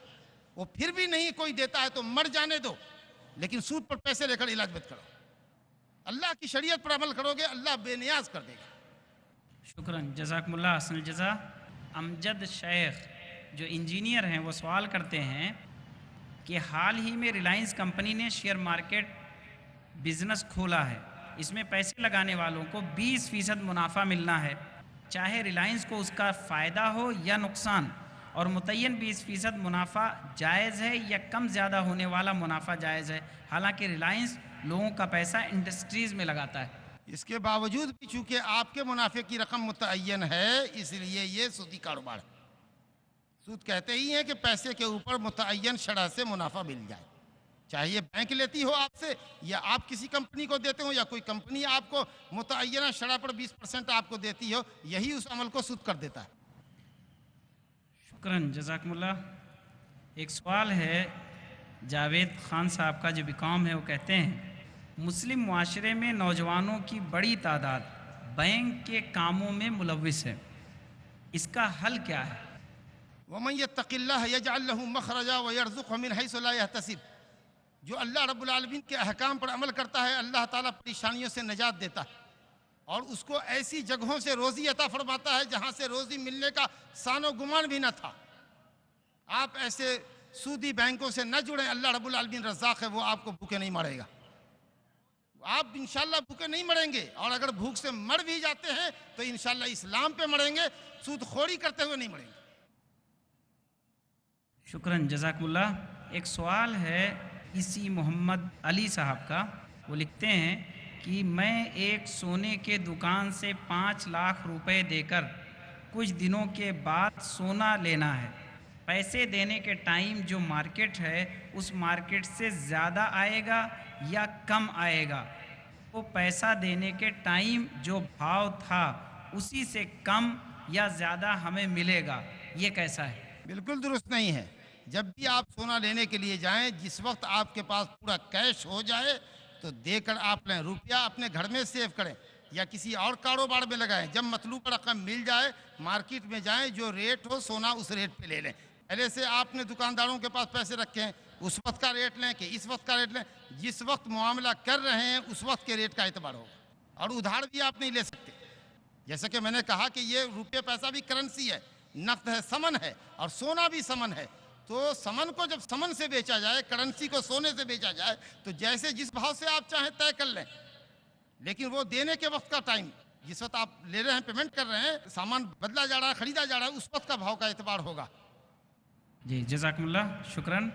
وہ پھر بھی نہیں کوئی دیتا ہے تو مر جانے دو، لیکن سود پر پیسے لے کر علاج مت کرو۔ اللہ کی شریعت پر عمل کرو گے، اللہ بے نیاز کر دے گا۔ شکراً، جزاکم اللہ حسن الجزا۔ امجد شیخ جو انجینئر ہیں وہ سوال کرتے ہیں کہ حال ہی میں ریلائنس کمپنی نے شیئر مارکیٹ بزنس کھولا ہے، اس میں پیسے لگانے والوں کو 20% منافع ملنا ہے، چاہے ریلائنس کو اس کا فائدہ ہو یا نقصان، اور متعین 20% منافع جائز ہے یا کم زیادہ ہونے والا منافع جائز ہے، حالانکہ ریلائنس لوگوں کا پیسہ انڈسٹریز میں لگاتا ہے۔ اس کے باوجود بھی چونکہ آپ کے منافع کی رقم متعین ہے، اس لیے یہ سودی کاروبار ہے۔ سود کہتے ہی ہیں کہ پیسے کے اوپر متعین شرح سے منافع مل جائے، چاہے یہ بینک لیتی ہو آپ سے یا آپ کسی کمپنی کو دیتے ہو یا کوئی کمپنی آپ کو متعینہ شرح پر 20% آپ کو دیتی ہو، یہی اس عمل کو سود کر دیتا ہے۔ شکراً، جزاکم اللہ۔ ایک سوال ہے جاوید خان صاحب کا جو بیکام ہے، وہ کہتے ہیں مسلم معاشرے میں نوجوانوں کی بڑی تعداد بینک کے کاموں میں ملوث ہے، اس کا حل کیا ہے؟ ومن یتق اللہ یجعل له مخرجا ویرزقه من حیث لا یحتسب، جو اللہ رب العالمین کے احکام پر عمل کرتا ہے اللہ تعالیٰ پریشانیوں سے نجات دیتا ہے اور اس کو ایسی جگہوں سے روزی عطا فرماتا ہے جہاں سے روزی ملنے کا سان و گمان بھی نہ تھا۔ آپ ایسے سودی بینکوں سے نہ جڑیں، اللہ رب العالمین رزاق ہے، وہ آپ کو بھوکے نہیں مارے گا، آپ انشاءاللہ بھوکے نہیں مریں گے، اور اگر بھوک سے مر بھی جاتے ہیں تو انشاءاللہ اسلام پہ مریں گے، سود خوری کرتے ہوئے نہیں مریں گے۔ شکراً، جزاک اللہ۔ ایک سوال ہے اسی محمد علی صاحب کا، وہ لکھتے ہیں کہ میں ایک سونے کے دکان سے 5 لاکھ روپے دے کر کچھ دنوں کے بعد سونا لینا ہے، پیسے دینے کے ٹائم جو مارکیٹ ہے اس مارکیٹ سے زیادہ آئے گا یا کم آئے گا؟ وہ پیسہ دینے کے ٹائم جو بھاؤ تھا اسی سے کم یا زیادہ ہمیں ملے گا، یہ کیسا ہے؟ بالکل درست نہیں ہے۔ جب بھی آپ سونا لینے کے لیے جائیں، جس وقت آپ کے پاس پورا کیش ہو جائے تو دے کر آپ لیں، روپیہ اپنے گھر میں سیو کریں یا کسی اور کاروبار میں لگائیں۔ جب مطلوب رقم مل جائے مارکیٹ میں جائیں، جو ریٹ ہو سونا اس ریٹ پہ لے لیں۔ پہلے سے آپ نے دکانداروں کے پاس پیسے رکھے ہیں، اس وقت کا ریٹ لیں کہ اس وقت کا ریٹ لیں، جس وقت معاملہ کر رہے ہیں اس وقت کے ریٹ کا اعتبار ہوگا، اور ادھار بھی آپ نہیں لے سکتے۔ جیسا کہ میں نے کہا کہ یہ روپے پیسہ بھی کرنسی ہے، نقد ہے، سمن ہے، اور سونا بھی سمن ہے۔ تو سمن کو جب سمن سے بیچا جائے، کرنسی کو سونے سے بیچا جائے، تو جیسے جس بھاؤ سے آپ چاہیں طے کر لیں، لیکن وہ دینے کے وقت کا ٹائم، جس وقت آپ لے رہے ہیں، پیمنٹ کر رہے ہیں، سامان بدلا جا رہا ہے، خریدا جا رہا ہے، اس وقت کا بھاؤ کا اعتبار ہوگا۔ جی جزاکم اللہ، شکراً۔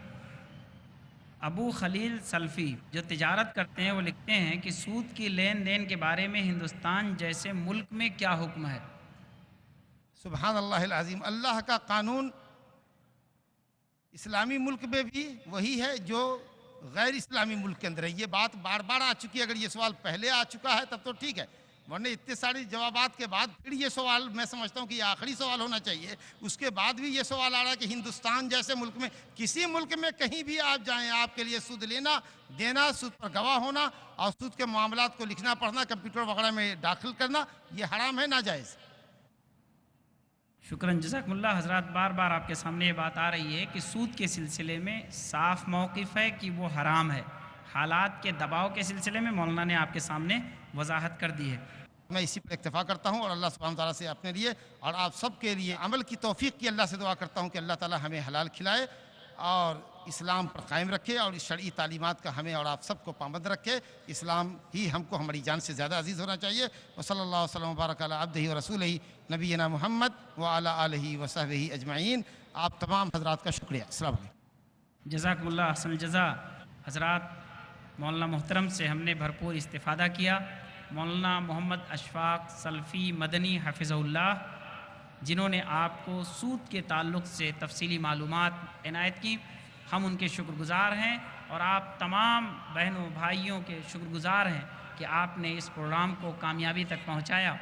ابو خلیل سلفی جو تجارت کرتے ہیں وہ لکھتے ہیں کہ سود کی لین دین کے بارے میں ہندوستان جیسے ملک میں کیا حکم ہے؟ سبحان اللہ العظیم، اللہ کا قانون اسلامی ملک میں بھی وہی ہے جو غیر اسلامی ملک کے اندر ہے۔ یہ بات بار بار آ چکی ہے، اگر یہ سوال پہلے آ چکا ہے تب تو ٹھیک ہے، ورنہ اتنے ساری جوابات کے بعد پھر یہ سوال، میں سمجھتا ہوں کہ یہ آخری سوال ہونا چاہیے۔ اس کے بعد بھی یہ سوال آ رہا ہے کہ ہندوستان جیسے ملک میں، کسی ملک میں کہیں بھی آپ جائیں، آپ کے لیے سود لینا دینا، سود پر گواہ ہونا اور سود کے معاملات کو لکھنا پڑھنا، کمپیوٹر وغیرہ میں داخل کرنا، یہ حرام ہے، ناجائز۔ شکراً، جزاکم اللہ۔ حضرات، بار بار آپ کے سامنے یہ بات آ رہی ہے کہ سود کے سلسلے میں صاف موقف ہے کہ وہ حرام ہے، حالات کے دباؤ کے سلسلے میں مولانا نے آپ کے سامنے وضاحت کر دی ہے۔ میں اسی پر اکتفا کرتا ہوں اور اللہ سبحانہ تعالیٰ سے اپنے لیے اور آپ سب کے لیے عمل کی توفیق کی اللہ سے دعا کرتا ہوں کہ اللہ تعالیٰ ہمیں حلال کھلائے اور اسلام پر قائم رکھے اور اس شرعی تعلیمات کا ہمیں اور آپ سب کو پابند رکھے۔ اسلام ہی ہم کو ہماری جان سے زیادہ عزیز ہونا چاہیے۔ وصلی اللہ وسلم وبارک علی عبدہ و رسولہ نبینا محمد وعلی آلہ وصحبہ اجمعین۔ آپ تمام حضرات کا شکریہ۔ السلام علیکم۔ جزاکم اللہ احسن الجزا۔ حضرات، مولانا محترم سے ہم نے بھرپور استفادہ کیا۔ مولانا محمد اشفاق سلفی مدنی حفظہ اللہ، جنہوں نے آپ کو سود کے تعلق سے تفصیلی معلومات عنایت کی، ہم ان کے شکر گزار ہیں اور آپ تمام بہنوں بھائیوں کے شکر گزار ہیں کہ آپ نے اس پروگرام کو کامیابی تک پہنچایا۔